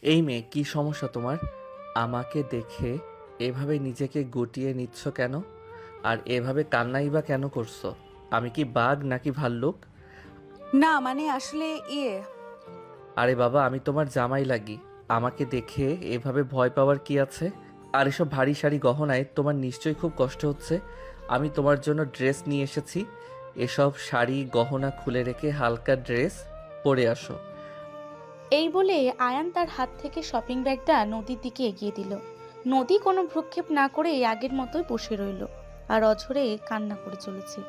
এই মেয়ে, কি সমস্যা তোমার? আমাকে দেখে এভাবে নিজেকে গুটিয়ে নিচ্ছ কেন? আর এভাবে কান্নাই বা কেন করছো? আমি কি বাঘ নাকি ভাল্লুক? না মানে আসলে ইয়ে আরে বাবা, আমি তোমার জামাই লাগি। আমাকে দেখে এভাবে ভয় পাওয়ার কি আছে? আর এসব ভারী সারি গহনায় তোমার নিশ্চয়ই খুব কষ্ট হচ্ছে। আমি তোমার জন্য ড্রেস নিয়ে এসেছি। এসব শাড়ি গহনা খুলে রেখে হালকা ড্রেস পরে আসো। এই বলে আয়ান তার হাত থেকে শপিং ব্যাগটা নদীর দিকে এগিয়ে দিল। নদী কোনো ভ্রুক্ষেপ না করে আগের মতোই বসে রইল আর অঝরে কান্না করে চলেছে।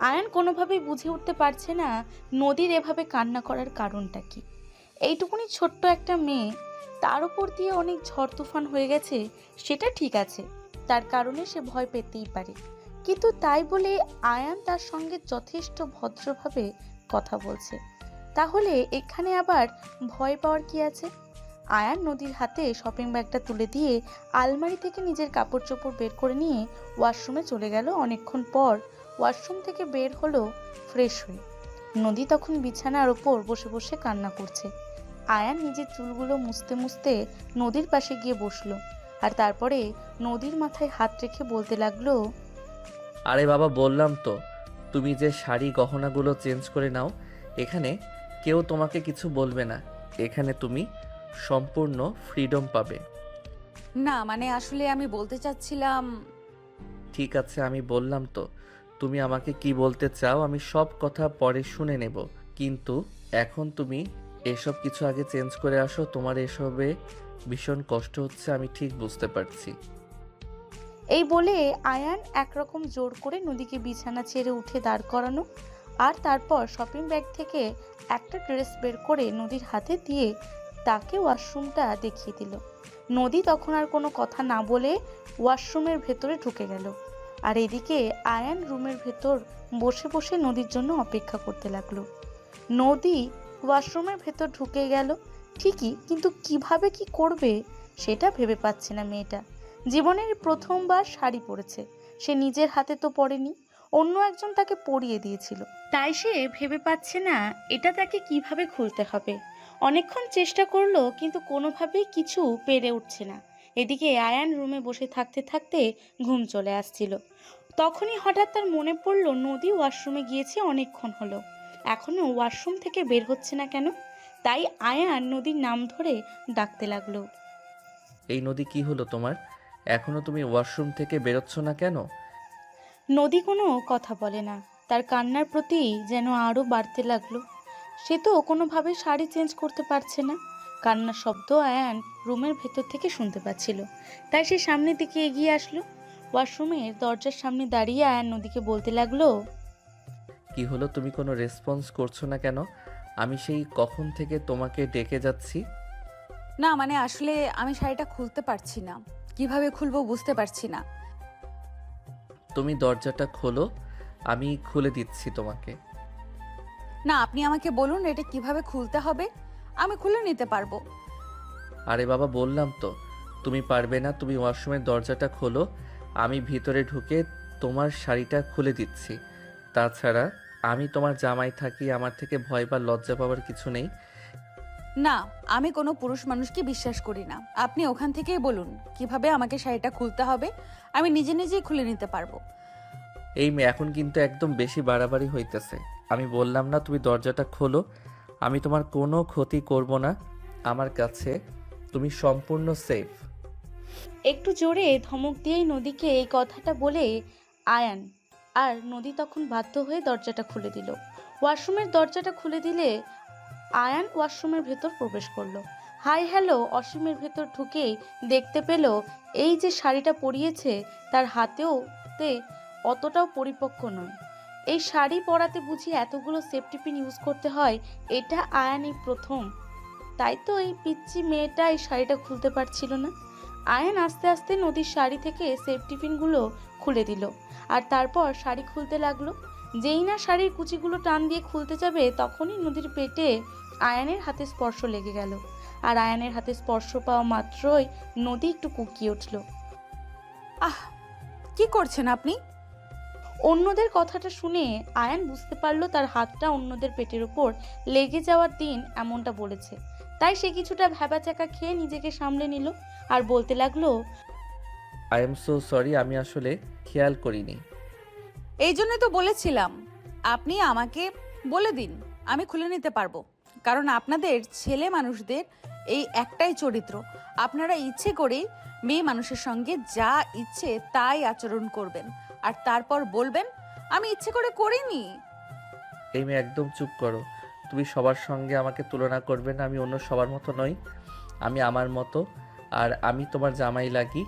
আয়ান কোনোভাবেই বুঝে উঠতে পারছে না নদীর এভাবে কান্না করার কারণটা কি। এইটুকুনি ছোট্ট একটা মেয়ে, তার উপর দিয়ে অনেক ঝড় তুফান হয়ে গেছে, সেটা ঠিক আছে, তার কারণে সে ভয় পেতেই পারে। কিন্তু তাই বলে আয়ান তার সঙ্গে যথেষ্ট ভদ্রভাবে কথা বলছে, তাহলে এখানে আবার ভয় পাওয়ার কি আছে? আয়ান নদীর হাতে শপিং ব্যাগটা তুলে দিয়ে আলমারি থেকে নিজের কাপড় চোপড় বের করে নিয়ে ওয়াশরুমে চলে গেল। অনেকক্ষণ পর ওয়াশরুম থেকে বের হলো ফ্রেশ হয়ে। নদী তখন বিছানার ওপর বসে বসে কান্না করছে। আয়ান নিজের চুলগুলো মুছতে মুছতে নদীর পাশে গিয়ে বসলো আর তারপরে নদীর মাথায় হাত রেখে বলতে লাগলো, আরে বাবা, বললাম তো তুমি যে শাড়ি গহনাগুলো চেঞ্জ করে নাও। এখানে কেউ তোমাকে কিছু বলবে না। এখানে তুমি সম্পূর্ণ ফ্রিডম পাবে। না মানে আসলে আমি বলতে চাচ্ছিলাম। ঠিক আছে, আমি বললাম তো। তুমি আমাকে কি বলতে চাও আমি সব কথা পরে শুনে নেব। কিন্তু এখন তুমি এসব কিছু আগে চেঞ্জ করে আসো। তোমার এসবে ভীষণ কষ্ট হচ্ছে, আমি ঠিক বুঝতে পারছি। এই বলে আয়ান একরকম জোর করে নদীকে বিছানা ছেড়ে উঠে দাঁড় করানো আর তারপর শপিং ব্যাগ থেকে একটা ড্রেস বের করে নদীর হাতে দিয়ে তাকে ওয়াশরুমটা দেখিয়ে দিল। নদী তখন আর কোনো কথা না বলে ওয়াশরুমের ভেতরে ঢুকে গেল। আর এদিকে আয়ান রুমের ভেতর বসে বসে নদীর জন্য অপেক্ষা করতে লাগলো। নদী ওয়াশরুমের ভেতর ঢুকে গেল ঠিকই, কিন্তু কিভাবে কি করবে সেটা ভেবে পাচ্ছে না মেয়েটা। জীবনের প্রথমবার শাড়ি পরেছে, সে নিজের হাতে তো পরেনি, অন্য একজন তাকে পরিয়ে দিয়েছিল। তাই সে ভেবে পাচ্ছে না এটা তাকে কিভাবে খুলতে হবে। অনেকক্ষণ চেষ্টা করলো কিন্তু কোনোভাবেই কিছু পেরে উঠছে না। এদিকে আয়ান রুমে বসে থাকতে থাকতে ঘুম চলে আসছিল। তখনই হঠাৎ তার মনে পড়ল নদী ওয়াশরুমে গিয়েছে অনেকক্ষণ হলো, এখনো ওয়াশরুম থেকে বের হচ্ছে না কেন। তাই আয়ান নদীর নাম ধরে ডাকতে লাগলো। এই নদী, কি হলো তোমার? এখনো তুমি ওয়াশরুম থেকে বেরোচ্ছ না কেন? নদী কোনো কথা বলে না, তার কান্নার প্রতি যেন আরও বাড়তে লাগলো। সে তো কোনোভাবে শাড়ি চেঞ্জ করতে পারছে না। কান্নার শব্দ আয়ান রুমের ভেতর থেকে শুনতে পাচ্ছিল। তাই সে সামনের দিকে এগিয়ে আসলো। ওয়াশরুমের দরজার সামনে দাঁড়িয়ে আয়ান নদীকে বলতে লাগলো, কি হলো, তুমি কোনো রেসপন্স করছো না কেন? আমি সেই কখন থেকে তোমাকে ডেকে যাচ্ছি। না মানে আসলে আমি শাড়িটা খুলতে পারছি না, কিভাবে খুলবো বুঝতে পারছি না। তুমি দরজাটা খোলো, আমি খুলে দিচ্ছি তোমাকে। না আপনি আমাকে বলুন এটা কিভাবে খুলতে হবে, আমি খুলে নিতে পারবো। আরে বাবা, বললাম তো তুমি পারবে না। তুমি ওয়াশরুমের দরজাটা খোলো, আমি ভিতরে ঢুকে তোমার শাড়িটা খুলে দিচ্ছি। তাছাড়া আমি তোমার জামাই থাকি, আমার থেকে ভয় বা লজ্জা পাওয়ার কিছু নেই। না আমি কোনো পুরুষ মানুষকে বিশ্বাস করি না, আপনি ওখান থেকেই বলুন কিভাবে আমাকে শাড়িটা খুলতে হবে, আমি নিজে নিজেই খুলে নিতে পারবো। এই মেয়ে, এখন কিন্তু একদম বেশি বাড়াবাড়ি হইতেছে। আমি বললাম না তুমি দরজাটা খোলো, আমি তোমার কোনো ক্ষতি করব না। আমার কাছে তুমি সম্পূর্ণ সেফ। একটু জোরে ধমক দিয়েই নদীকে এই কথাটা বলে আয়ান, আর নদী তখন বাধ্য হয়ে দরজাটা খুলে দিল। ওয়াশরুমের দরজাটা খুলে দিলে আয়ান ওয়াশরুমের ভেতর প্রবেশ করলো। হাই হ্যালো অসীমের ভেতর ঢুকেই দেখতে পেল এই যে শাড়িটা পরিয়েছে তার হাতেও তে অতটাও পরিপক্ক নয়। এই শাড়ি পরাতে বুঝি এতগুলো সেফটি পিন ইউজ করতে হয়, এটা আয়ান এই প্রথম। তাই তো এই পিচ্চি মেয়েটা এই শাড়িটা খুলতে পারছিল না। আয়ান আস্তে আস্তে নদীর শাড়ি থেকে সেফটি পিনগুলো খুলে দিল আর তারপর শাড়ি খুলতে লাগলো। যেই না শাড়ির কুচিগুলো টান দিয়ে খুলতে যাবে তখনই নদীর পেটে আয়ানের হাতে স্পর্শ লেগে গেল। আর আয়ানের হাতে স্পর্শ পাওয়া মাত্রই নদী একটু কুঁকিয়ে উঠল। আহ কি করছেন আপনি? অন্যদের কথাটা শুনে আয়ান বুঝতে পারলো তার হাতটা অন্যদের পেটের উপর লেগে যাওয়ার দিন এমনটা বলেছে। তাই সে কিছুটা ভ্যাবাচ্যাকা খেয়ে নিজেকে সামলে নিল আর বলতে লাগলো, আই এম সো সরি, আমি আসলে খেয়াল করিনি। এই জন্যই তো বলেছিলাম আপনি আমাকে বলে দিন, আমি খুলে নিতে পারবো। কারণ আপনাদের ছেলে মানুষদের এই একটাই চরিত্র, আপনারা ইচ্ছে করেই মেয়ে মানুষের সঙ্গে যা ইচ্ছে তাই আচরণ করবেন আর তারপর বলবেন আমি ইচ্ছে করে করিনি। এই মেয়ে একদম চুপ করো। তুমি সবার সঙ্গে আমাকে তুলনা করবে না, আমি অন্য সবার মতো নই, আমি আমার মতো। আর আমি তোমার জামাই লাগি,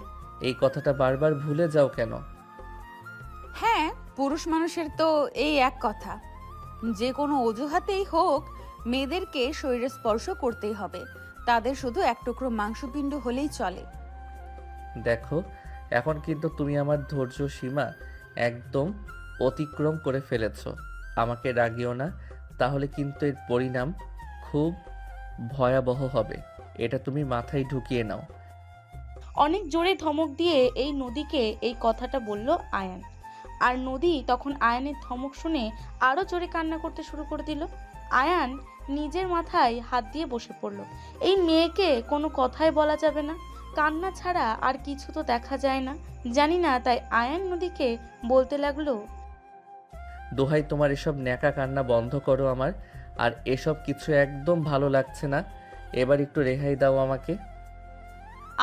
এই কথাটা বারবার ভুলে যাও কেন? হ্যাঁ, পুরুষ মানুষের তো এই এক কথা, যে কোনো অজুহাতেই হোক মেয়েদেরকে শরীরে স্পর্শ করতেই হবে, তাদের শুধু এক টুকরো মাংসপিণ্ড হলেই চলে। দেখো, এখন কিন্তু তুমি আমার ধৈর্য সীমা একদম অতিক্রম করে ফেলেছো। আমাকে রাগিও না, তাহলে কিন্তু এর পরিণাম খুব ভয়াবহ হবে, এটা তুমি মাথায় ঢুকিয়ে নাও। অনেক জোরে ধমক দিয়ে এই নদীকে এই কথাটা বলল আয়ান। আর নদী তখন আয়ানের ধমক শুনে আরো জোরে কান্না করতে শুরু করে দিল। আয়ান নিজের মাথায় হাত দিয়ে বসে পড়ল। এই মেয়েকে কোনো কথাই বলা যাবে না, কান্না ছাড়া আর কিছু তো দেখা যায় না, জানি না। তাই আয়ান নদীকে বলতে লাগলো, দোহাই তোমার এসব ন্যাকা কান্না বন্ধ করো আমার, আর এসব কিছু একদম ভালো লাগছে না, এবার একটু রেহাই দাও আমাকে।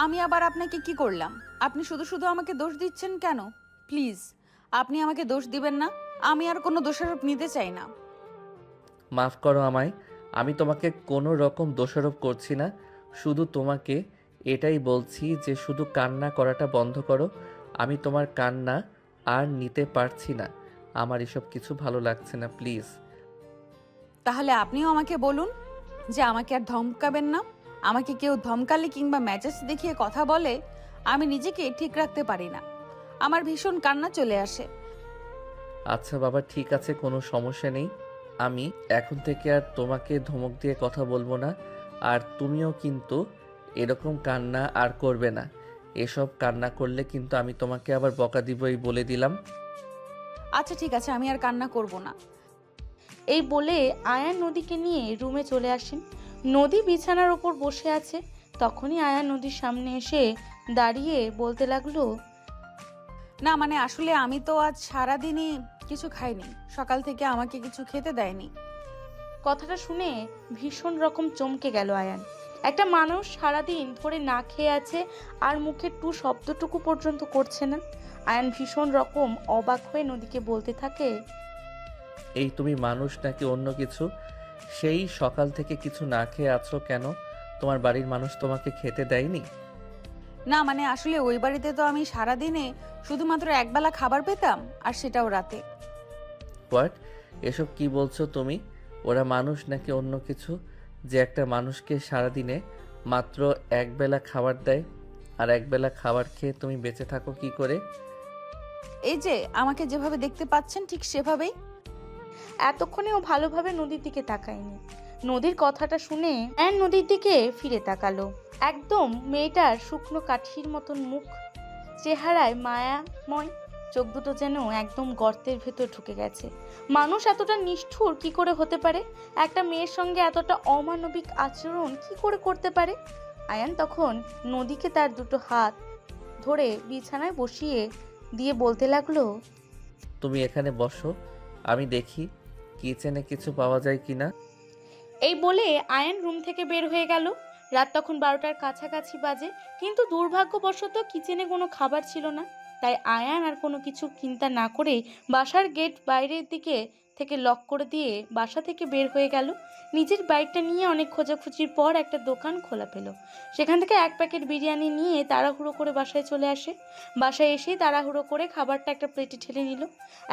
আমি আবার আপনাকে কি করলাম? আপনি শুধু শুধু আমাকে দোষ দিচ্ছেন কেন? প্লিজ আপনি আমাকে দোষ দিবেন না, আমি আর কোনো দোষারোপ নিতে চাই না। মাফ করো আমায়, আমি তোমাকে কোনো রকম দোষারোপ করছি না, শুধু তোমাকে এটাই বলছি যে শুধু কান্না করাটা বন্ধ করো। আমি তোমার কান্না আর নিতে পারছি না, আমার এসব কিছু ভালো লাগছে না, প্লিজ। তাহলে আপনিও আমাকে বলুন যে আমাকে আর ধমকাবেন না। আমাকে কেউ ধমকালে কিংবা মেজাজ দেখিয়ে কথা বলে আমি নিজেকে ঠিক রাখতে পারি না, আমার ভীষণ কান্না চলে আসে। আচ্ছা বাবা, ঠিক আছে, কোনো সমস্যা নেই, আমি এখন থেকে আর তোমাকে ধমক দিয়ে কথা বলবো না, আর তুমিও কিন্তু এরকম কান্না আর করবে না। এসব কান্না করলে কিন্তু আমি তোমাকে আবার বকা দিবই, বলে দিলাম। আচ্ছা ঠিক আছে, আমি আর কান্না করব না। এই বলে আয়ান নদীকে নিয়ে রুমে চলে আসেন। নদী বিছানার ওপর বসে আছে। তখনই আয়ান নদীর সামনে এসে দাঁড়িয়ে বলতে লাগলো, না মানে আসলে আমি তো আজ সারাদিনই কিছু খাইনি, সকাল থেকে আমাকে কিছু খেতে দেয়নি। কথাটা শুনে ভীষণ রকম চমকে গেল আয়ান। একটা মানুষ সারাদিন ধরে না খেয়ে আছে আর মুখের টু শব্দটুকু পর্যন্ত করছে না। আয়ান ভীষণ রকম অবাক হয়ে নদীকে বলতে থাকে, এই তুমি মানুষ নাকি অন্য কিছু? সেই সকাল থেকে কিছু না খেয়ে আছো কেন? তোমার বাড়ির মানুষ তোমাকে খেতে দেয়নি? না মানে আসলে ওই বাড়িতে তো আমি সারাদিনে শুধুমাত্র একবেলা খাবার পেতাম, আর সেটাও রাতে। হোয়াট? এসব কি বলছো তুমি? ওরা মানুষ নাকি অন্য কিছু, যে একটা মানুষকে সারাদিনে মাত্র একবেলা খাবার দেয়, আর একবেলা খাবার খেয়ে তুমি বেঁচে থাকো কি করে? এই যে আমাকে যেভাবে দেখতে পাচ্ছেন ঠিক সেভাবেই। এতক্ষণেও ভালোভাবে নদীর দিকে তাকায়নি। নদীর কথাটা শুনে আয়ান নদীর দিকে ফিরে তাকালো। একদম মেয়েটার শুকনো কাঠির মতন মুখ, চেহারায় মায়াময়, চোখ দুটো যেন একদম গর্তের ভেতর ঢুকে গেছে। মানুষ এতটা নিষ্ঠুর কি করে হতে পারে? একটা মেয়ের সঙ্গে এতটা অমানবিক আচরণ কি করে করতে পারে? আয়ান তখন নদীকে তার দুটো হাত ধরে বিছানায় বসিয়ে দিয়ে বলতে লাগলো, তুমি এখানে বসো, আমি দেখি কিচেনে কিছু পাওয়া যায় কিনা। এই বলে আয়ান রুম থেকে বের হয়ে গেল। রাত তখন 12টার কাছাকাছি বাজে, কিন্তু দুর্ভাগ্যবশত কিচেনে কোনো খাবার ছিল না। তাই আয়ান আর কোনো কিছু চিন্তা না করে বাসার গেট বাইরের দিকে থেকে লক করে দিয়ে বাসা থেকে বের হয়ে গেল। নিজের বাইকটা নিয়ে অনেক খোঁজাখুঁজির পর একটা দোকান খোলা পেল। সেখান থেকে এক প্যাকেট বিরিয়ানি নিয়ে তাড়াহুড়ো করে বাসায় চলে আসে। বাসায় এসেই তাড়াহুড়ো করে খাবারটা একটা প্লেটে ঢেলে নিল।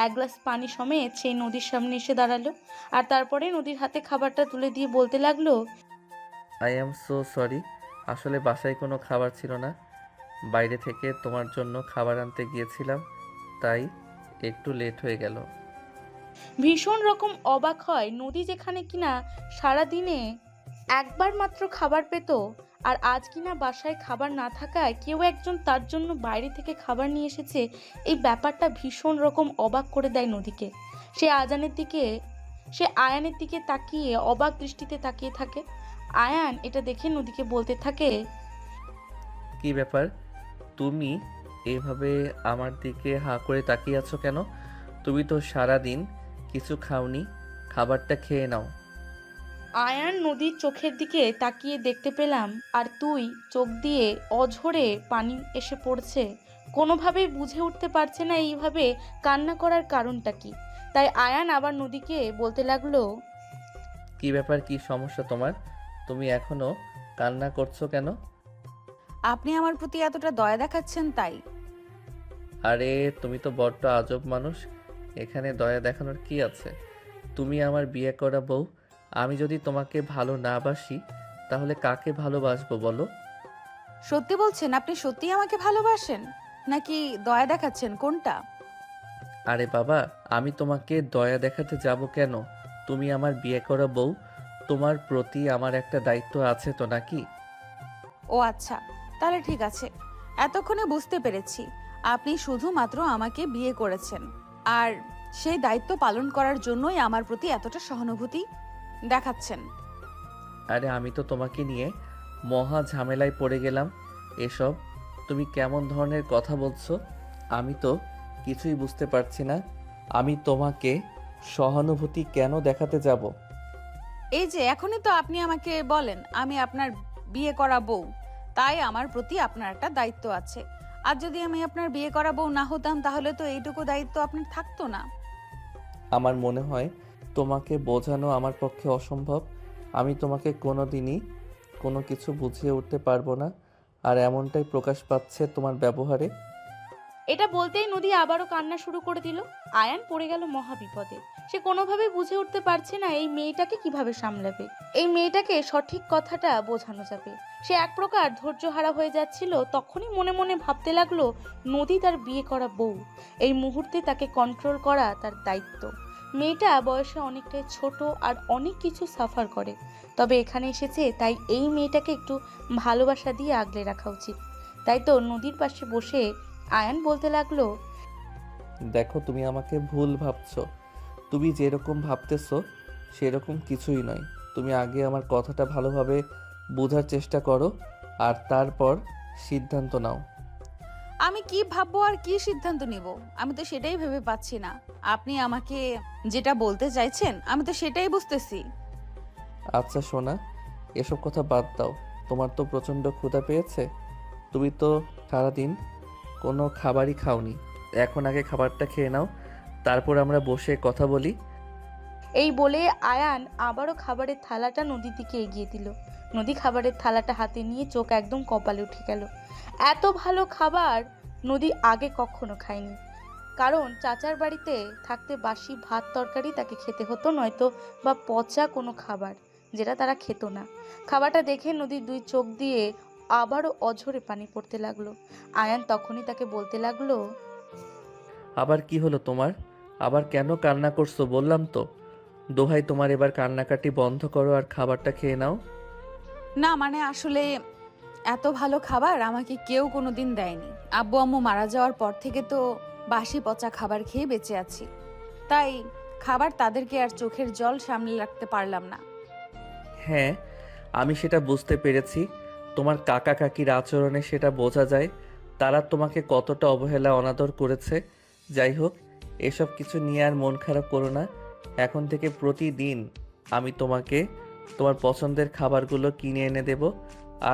এক গ্লাস পানি সমেত সেই নদীর সামনে এসে দাঁড়ালো। আর তারপরে নদীর হাতে খাবারটা তুলে দিয়ে বলতে লাগলো, আই অ্যাম সো সরি, আসলে বাসায় কোনো খাবার ছিল না, বাইরে থেকে তোমার জন্য খাবার আনতে গিয়েছিলাম, তাই একটু লেট হয়ে গেল। ভীষণ রকম অবাক হয় নদী, যেখানে কিনা সারাদিনে একবার মাত্র খাবার পেত, আর আজ কিনা বাসায় খাবার না থাকায় কেউ একজন তার জন্য বাইরে থেকে খাবার নিয়ে এসেছে। এই ব্যাপারটা ভীষণ রকম অবাক করে দেয় নদীকে। সে আয়ানের দিকে তাকিয়ে অবাক দৃষ্টিতে তাকিয়ে থাকে। আয়ান এটা দেখে নদীকে বলতে থাকে, কি ব্যাপার, তুমি এভাবে আমার দিকে হাঁ করে তাকিয়ে আছো কেন? তুমি তো সারা দিন কিছু খাওনি, খাবারটা খেয়ে নাও। আয়ান নদীর চোখের দিকে তাকিয়ে দেখতে পেলাম আর তুই চোখ দিয়ে অঝরে পানি এসে পড়ছে। কোনোভাবেই বুঝে উঠতে পারছে না এইভাবে কান্না করার কারণটা কি। তাই আয়ান আবার নদীকে বলতে লাগলো, কি ব্যাপার, কি সমস্যা তোমার? তুমি এখনো কান্না করছো কেন? আপনি আমার প্রতি এতটা দয়া দেখাচ্ছেন তাই। আরে তুমি তো বড্ড আজব মানুষ, এখানে দয়া দেখানোর কি আছে? তুমি আমার বিয়ে করা বউ, আমি যদি তোমাকে ভালো না বাসি তাহলে কাকে ভালোবাসবো বলো? সত্যি বলছেন? আপনি সত্যিই আমাকে ভালোবাসেন নাকি দয়া দেখাচ্ছেন, কোনটা? আরে বাবা, আমি তোমাকে দয়া দেখাতে যাব কেন? তুমি আমার বিয়ে করা বউ, তোমার প্রতি আমার একটা দায়িত্ব আছে তো নাকি? ও আচ্ছা, তাহলে ঠিক আছে। এতক্ষণে বুঝতে পেরেছি আপনি শুধুমাত্র আমাকে বিয়ে করেছেন আর সেই দায়িত্ব পালন করার জন্যই আমার প্রতি এতটা সহানুভূতি দেখাচ্ছেন। আরে আমি তো তোমাকে নিয়ে মহা ঝামেলায় পড়ে গেলাম। এসব তুমি কেমন ধরনের কথা বলছো? আমি তো কিছুই বুঝতে পারছি না। আমি তোমাকে সহানুভূতি কেন দেখাতে যাব? এই যে এখনই তো আপনি আমাকে বলেন আমি আপনার বিয়ে করা বউ, তাই আমার প্রতি আপনার একটা দায়িত্ব আছে। আর যদি আমি আপনার বিয়ে করা বউ না হতাম তাহলে তো এইটুকু দায়িত্ব আপনার থাকতো না। আমার মনে হয় তোমাকে বোঝানো আমার পক্ষে অসম্ভব। আমি তোমাকে কোনোদিনই কোনো কিছু বুঝিয়ে উঠতে পারবো না, আর এমনটাই প্রকাশ পাচ্ছে তোমার ব্যবহারে। এটা বলতেই নদী আবারও কান্না শুরু করে দিল। আয়ান পড়ে গেল মহা বিপদে। সে কোনোভাবেই বুঝে উঠতে পারছে না এই মেয়েটাকে কিভাবে সামলাবে, এই মেয়েটাকে সঠিক কথাটা বোঝানো যাবে। সে এক প্রকার ধৈর্যহারা হয়ে যাচ্ছিল। তখনই মনে মনে ভাবতে লাগলো নদী তার বিয়ে করা বউ, এই মুহূর্তে তাকে কন্ট্রোল করা তার দায়িত্ব। মেয়েটা বয়সে অনেকটাই ছোট আর অনেক কিছু সাফার করে, তবে এখানে এসেছে তাই এই মেয়েটাকে একটু ভালোবাসা দিয়ে আগলে রাখা উচিত। তাই তো নদীর পাশে বসে আয়ান বলতে লাগলো, দেখো, তুমি আমাকে ভুল ভাবছো। তুমি যেরকম ভাবতেছো সেরকম কিছুই নয়। তুমি আগে আমার কথাটা ভালোভাবে বোঝার চেষ্টা করো, আর তারপর সিদ্ধান্ত নাও। আমি কি ভাববো আর কি সিদ্ধান্ত নিব, আমি তো সেটাই ভেবে পাচ্ছি না। আপনি আমাকে যেটা বলতে চাইছেন আমি তো সেটাই বুঝতেছি। আচ্ছা সোনা, এসব কথা বাদ দাও। তোমার তো প্রচণ্ড ক্ষুধা পেয়েছে। তুমি তো সারাদিন কোনো খাবারই খাওনি। এখন আগে খাবারটা খেয়ে নাও, তারপর আমরা বসে কথা বলি। এই বলে আয়ান আবারও খাবারের থালাটা নদীর দিকে এগিয়ে দিল। নদী খাবারের থালাটা হাতে নিয়ে চোখ একদম কপালে উঠে গেল। এত ভালো খাবার নদী আগে কখনো খায়নি। কারণ চাচার বাড়িতে থাকতে বাসি ভাত তরকারি তাকে খেতে হতো, নয়তো বা পচা কোনো খাবার যেটা তারা খেত না। খাবারটা দেখে নদীর দুই চোখ দিয়ে আবারও অঝরে পানি পড়তে লাগলো। আয়ান তখনই তাকে বলতে লাগলো, আবার কি হলো তোমার? আবার কেন কান্না করছো বললাম তো। দোহাই তোমার, এবার কান্নাকাটি বন্ধ করো আর খাবারটা খেয়ে নাও। না মানে আসলে এত ভালো খাবার আমাকে কেউ কোনোদিন দেয়নি। আব্বু আম্মু মারা যাওয়ার পর থেকে তো বাসি পচা খাবার খেয়ে বেঁচে আছি, তাই খাবার তাদেরকে আর চোখের জল সামলে রাখতে পারলাম না। হ্যাঁ, আমি সেটা বুঝতে পেরেছি। তোমার কাকা কাকির আচরণে সেটা বোঝা যায় তারা তোমাকে কতটা অবহেলা অনাদর করেছে। যাই হোক, এসব কিছু নিয়ে আর মন খারাপ করো না। এখন থেকে প্রতিদিন আমি তোমাকে তোমার পছন্দের খাবারগুলো কিনে এনে দেব,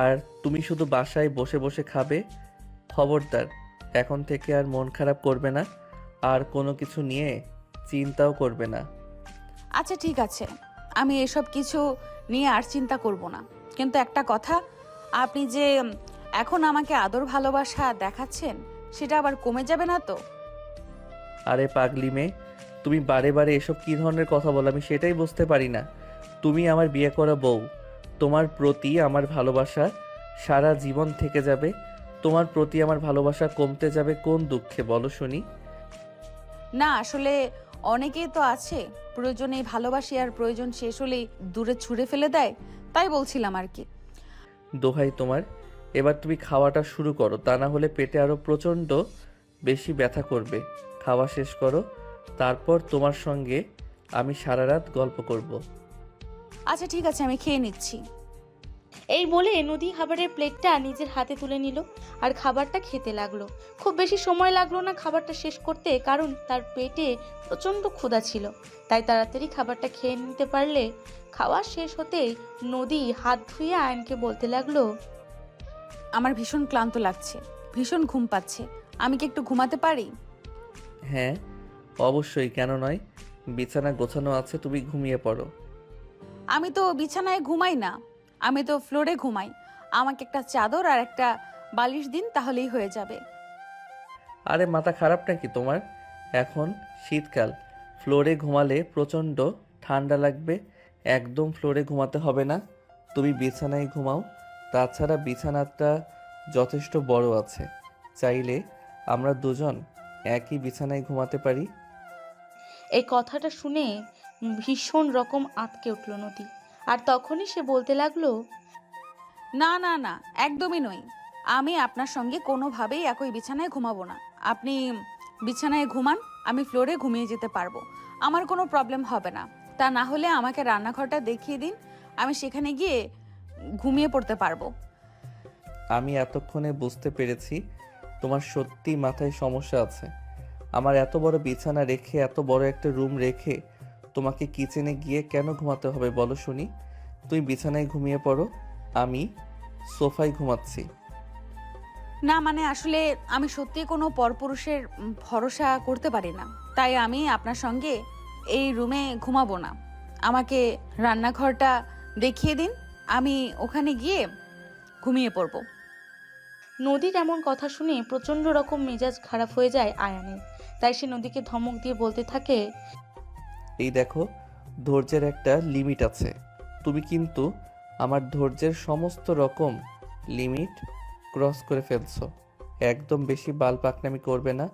আর তুমি শুধু বাসায় বসে বসে খাবে। খবরদার, এখন থেকে আর মন খারাপ করবে না, আর কোনো কিছু নিয়ে চিন্তাও করবে না। আচ্ছা ঠিক আছে, আমি এসব কিছু নিয়ে আর চিন্তা করব না। কিন্তু একটা কথা, আপনি যে এখন আমাকে আদর ভালোবাসা দেখাচ্ছেন সেটা আবার কমে যাবে না তো? আরে পাগলি মেয়ে, তুমি বারে বারে এসব কী ধরনের কথা বলো আমি সেটাই বুঝতে পারি না। তুমি আমার বিয়ে করা বউ, তোমার প্রতি আমার ভালোবাসা সারা জীবন থেকে যাবে। তোমার প্রতি আমার ভালোবাসা কমতে যাবে কোন দুঃখে বলো শুনি? না আসলে অনেকেই তো আছে প্রয়োজনে ভালোবাসি আর প্রয়োজন শেষ হলেই দূরে ছুঁড়ে ফেলে দেয়, তাই বলছিলাম আর কি। দোহাই তোমার, এবার তুমি খাওয়াটা শুরু করো, তা না হলে পেটে আরো প্রচণ্ড বেশি ব্যথা করবে। খাওয়া শেষ করো, তারপর তোমার সঙ্গে আমি সারা রাত গল্প করব। আচ্ছা ঠিক আছে, আমি খেয়ে নিচ্ছি। এই বলে নদী খাবারের প্লেটটা নিজের হাতে তুলে নিল আর খাবারটা খেতে লাগলো। খুব বেশি সময় লাগলো না খাবারটা শেষ করতে, কারণ তার পেটে প্রচণ্ড ক্ষুধা ছিল। তাই তাড়াতাড়ি খাবারটা খেয়ে নিতে পারলে খাওয়া শেষ হতেই নদী হাত ধুয়ে আয়নকে বলতে লাগলো, আমার ভীষণ ক্লান্ত লাগছে, ভীষণ ঘুম পাচ্ছে, আমি কি একটু ঘুমাতে পারি? হ্যাঁ অবশ্যই, কেন নয়। বিছানা গোছানো আছে, তুমি ঘুমিয়ে পড়ো। আমি তো বিছানায় ঘুমাই না, আমি তো ফ্লোরে ঘুমাই। আমাকে একটা চাদর আর একটা বালিশ দিন, তাহলেই হয়ে যাবে। আরে মাথা খারাপ নাকি তোমার? এখন শীতকাল, ফ্লোরে ঘুমালে প্রচণ্ড ঠান্ডা লাগবে। একদম ফ্লোরে ঘুমাতে হবে না, তুমি বিছানায় ঘুমাও। তাছাড়া বিছানাটা যথেষ্ট বড় আছে, চাইলে আমরা দুজন একই বিছানায় ঘুমাতে পারি। এই কথাটা শুনে ভীষণ রকম আঁতকে উঠল নদী। আর তখনই সে বলতে লাগলো, না না না, একদমই নই। আমি আপনার সঙ্গে কোনোভাবেই একই বিছানায় ঘুমাবো না। আপনি বিছানায় ঘুমান, আমি ফ্লোরে ঘুমিয়ে যেতে পারবো, আমার কোনো প্রবলেম হবে না। তা না হলে আমাকে রান্নাঘরটা দেখিয়ে দিন, আমি সেখানে গিয়ে ঘুমিয়ে পড়তে পারবো। আমি এতক্ষণে বুঝতে পেরেছি তোমার সত্যি মাথায় সমস্যা আছে। আমার এত বড় বিছানা রেখে, এত বড় একটা রুম রেখে তোমাকে কিচেনে গিয়ে কেন ঘুমাতে হবে বলো শুনি? তুমি বিছানায় ঘুমিয়ে পড়ো, আমি সোফায় ঘুমাচ্ছি। না মানে আসলে আমি সত্যি কোনো পরপুরুষের ভরসা করতে পারি না, তাই আমি আপনার সঙ্গে এই রুমে ঘুমাবো না। আমাকে রান্নাঘরটা দেখিয়ে দিন, আমি ওখানে গিয়ে ঘুমিয়ে পড়বো। নদীর এমন কথা শুনে প্রচণ্ড রকম মেজাজ খারাপ হয়ে যায় আয়ানের। তাই সে নদীকে ধমক দিয়ে বলতে থাকে, এই দেখো, ধৈর্যের একটা লিমিট আছে। তুমি কিন্তু আমার ধৈর্যের সমস্ত রকম লিমিট ক্রস করে ফেলছো। একদম বেশি বাল পাকনামি করবে না।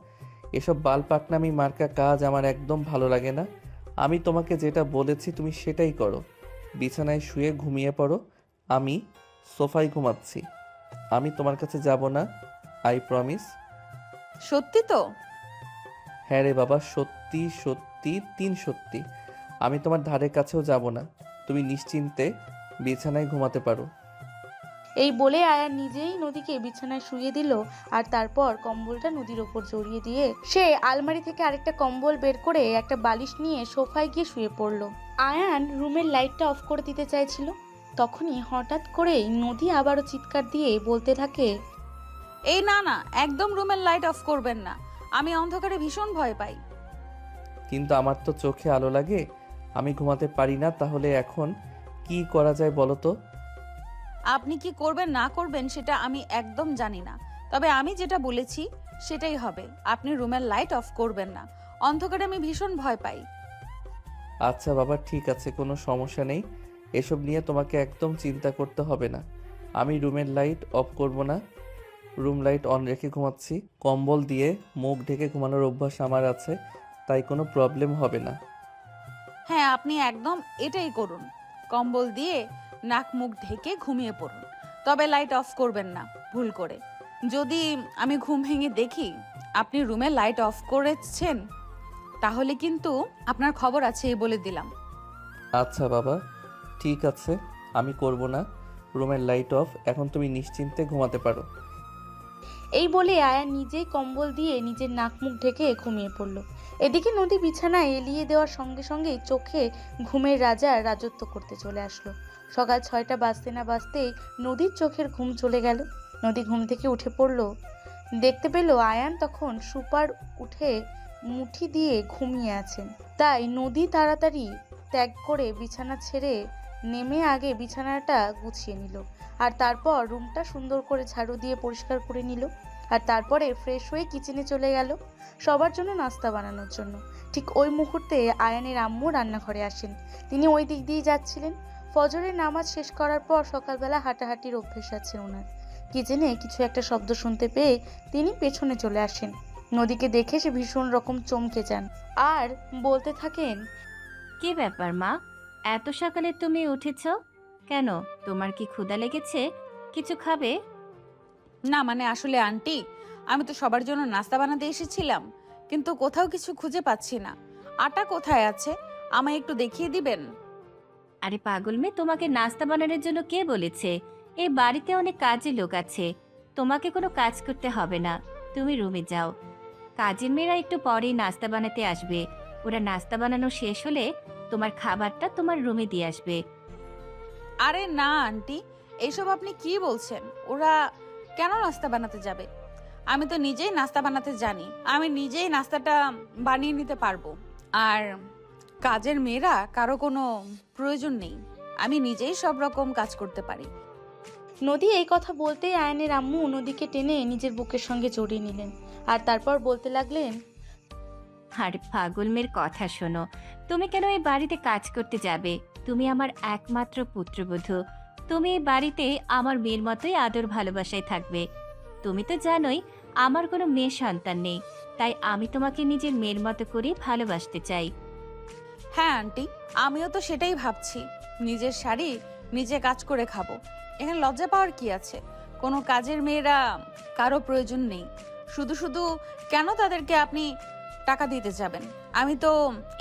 এসব বাল পাকনামি মার্কা কাজ আমার একদম ভালো লাগে না। আমি তোমাকে যেটা বলেছি তুমি সেটাই করো। বিছানায় শুয়ে ঘুমিয়ে পড়ো, আমি সোফায় ঘুমাচ্ছি। আমি তোমার কাছে যাব না, আই প্রমিস। সত্যি তো? হ্যাঁ রে বাবা, সত্যি সত্যি, তিন সত্যি। আমি তোমার ধারে কাছেও যাব না, তুমি নিশ্চিন্তে বিছানায় ঘুমাতে পারো। এই বলে আয়ান নিজেই নদীকে বিছানায় শুইয়ে দিল। আর তারপর কম্বলটা নদীর ওপর জড়িয়ে দিয়ে সে আলমারি থেকে আরেকটা কম্বল বের করে একটা বালিশ নিয়ে সোফায় গিয়ে শুয়ে পড়ল। আয়ান রুমের লাইটটা অফ করে দিতে চাইছিল, তখনই হঠাৎ করেই নদী আবারও চিৎকার দিয়ে বলতে থাকে, এই না না, একদম রুমের লাইট অফ করবেন না, আমি অন্ধকারে ভীষণ ভয় পাই। কিন্তু আমার তো চোখে আলো লাগে, আমি ঘুমাতে পারি না। তাহলে এখন কি করা যায় বলো তো? আপনি কি করবেন না করবেন সেটা আমি একদম জানি না, তবে আমি যেটা বলেছি সেটাই হবে। আপনি রুমের লাইট অফ করবেন না, অন্ধকারে আমি ভীষণ ভয় পাই। আচ্ছা বাবা, ঠিক আছে, কোনো সমস্যা নেই। এসব নিয়ে তোমাকে একদম চিন্তা করতে হবে না। আমি রুমের লাইট অফ করব না, রুম লাইট অন রেখে ঘুমাচ্ছি। কম্বল দিয়ে মুখ ঢেকে ঘুমানোর অভ্যাস আমার আছে, তাই কোনো প্রবলেম হবে না। হ্যাঁ, আপনি একদম এটাই করুন, কম্বল দিয়ে নাক মুখ ঢেকে ঘুমিয়ে পড়ুন, তবে লাইট অফ করবেন না ভুল করে। যদি আমি ঘুম ভেঙে দেখি আপনি রুমে লাইট অফ করেছেন, তাহলে কিন্তু আপনার খবর আছে, এই বলে দিলাম। আচ্ছা বাবা, ঠিক আছে, আমি করব না। রুমের লাইট অফ, এখন তুমি নিশ্চিন্তে ঘুমাতে পারো। এই বলে আয়ান নিজেই কম্বল দিয়ে নিজের নাক মুখ ঢেকে ঘুমিয়ে পড়ল। এদিকে নদী বিছানায় এলিয়ে দেওয়ার সঙ্গে সঙ্গেই চোখে ঘুমের রাজা রাজত্ব করতে চলে আসলো। সকাল 6টা বাজতে না বাজতেই নদীর চোখের ঘুম চলে গেল। নদী ঘুম থেকে উঠে পড়ল, দেখতে পেল আয়ান তখন সুপার উঠে মুঠি দিয়ে ঘুমিয়ে আছেন। তাই নদী তাড়াতাড়ি ত্যাগ করে বিছানা ছেড়ে নেমে আগে বিছানাটা গুছিয়ে নিল। আর তারপর রুমটা সুন্দর করে ঝাড়ু দিয়ে পরিষ্কার করে নিল। আর তারপরে ফ্রেশ হয়ে কিচেনে চলে গেল সবার জন্য নাস্তা বানানোর জন্য। ঠিক ওই মুহূর্তে আয়ানের আম্মু রান্নাঘরে আসেন। তিনি ওই দিক দিয়ে যাচ্ছিলেন। ফজরের নামাজ শেষ করার পর সকালবেলা হাঁটাহাঁটির অভ্যেস আছে ওনার। কিচেনে কিছু একটা শব্দ শুনতে পেয়ে তিনি পেছনে চলে আসেন। নদীকে দেখে সে ভীষণ রকম চমকে যান আর বলতে থাকেন, কি ব্যাপার মা, এত সকালে তুমি উঠেছ কেন? তোমার কি ক্ষুধা লেগেছে? কিছু খাবে? না মানে আসলে আন্টি, আমি তো সবার জন্য নাস্তা বানাতে এসেছিলাম, কিন্তু কোথাও কিছু খুঁজে পাচ্ছি না। আটা কোথায় আছে, আমায় একটু দেখিয়ে দিবেন? আরে পাগল মেয়ে, তোমাকে নাস্তা বানানোর জন্য কে বলেছে? এই বাড়িতে অনেক কাজের লোক আছে, তোমাকে কোনো কাজ করতে হবে না। তুমি রুমে যাও। কাজের মেয়েরা একটু পরেই নাস্তা বানাতে আসবে। ওরা নাস্তা বানানো শেষ হলে তোমার খাবারটা তোমার রুমে দিয়ে আসবে। আরে না আন্টি, এইসব আপনি কি বলছেন? ওরা কেন নাস্তা বানাতে যাবে? আমি তো নিজেই নাস্তা বানাতে জানি, আমি নিজেই নাস্তাটা বানিয়ে নিতে পারবো। আর কাজের মেয়েরা কারো কোনো প্রয়োজন নেই, আমি নিজেই সব রকম কাজ করতে পারি। নদী এই কথা বলতেই আয়নের আম্মু নদীকে টেনে নিজের বুকের সঙ্গে জড়িয়ে নিলেন আর তারপর বলতে লাগলেন, আর পাগল মেয়ের কথা শোনো, তুমি কেন এই বাড়িতে কাজ করতে যাবে? তুমি আমার একমাত্র পুত্রবধূ। তুমি এই বাড়িতে আমার মেয়ের মতোই আদর ভালোবাসায় থাকবে। তুমি তো জানোই আমার কোনো মেয়ে সন্তান নেই, তাই আমি তোমাকে নিজের মেয়ের মতো করে ভালোবাসতে চাই। হ্যাঁ আন্টি, আমিও তো সেটাই ভাবছি। নিজের শাড়ি নিজে কাজ করে খাবো, এখানে লজ্জা পাওয়ার কি আছে? কোনো কাজের মেয়েরা কারো প্রয়োজন নেই। শুধু শুধু কেন তাদেরকে আপনি টাকা দিতে যাবেন? আমি তো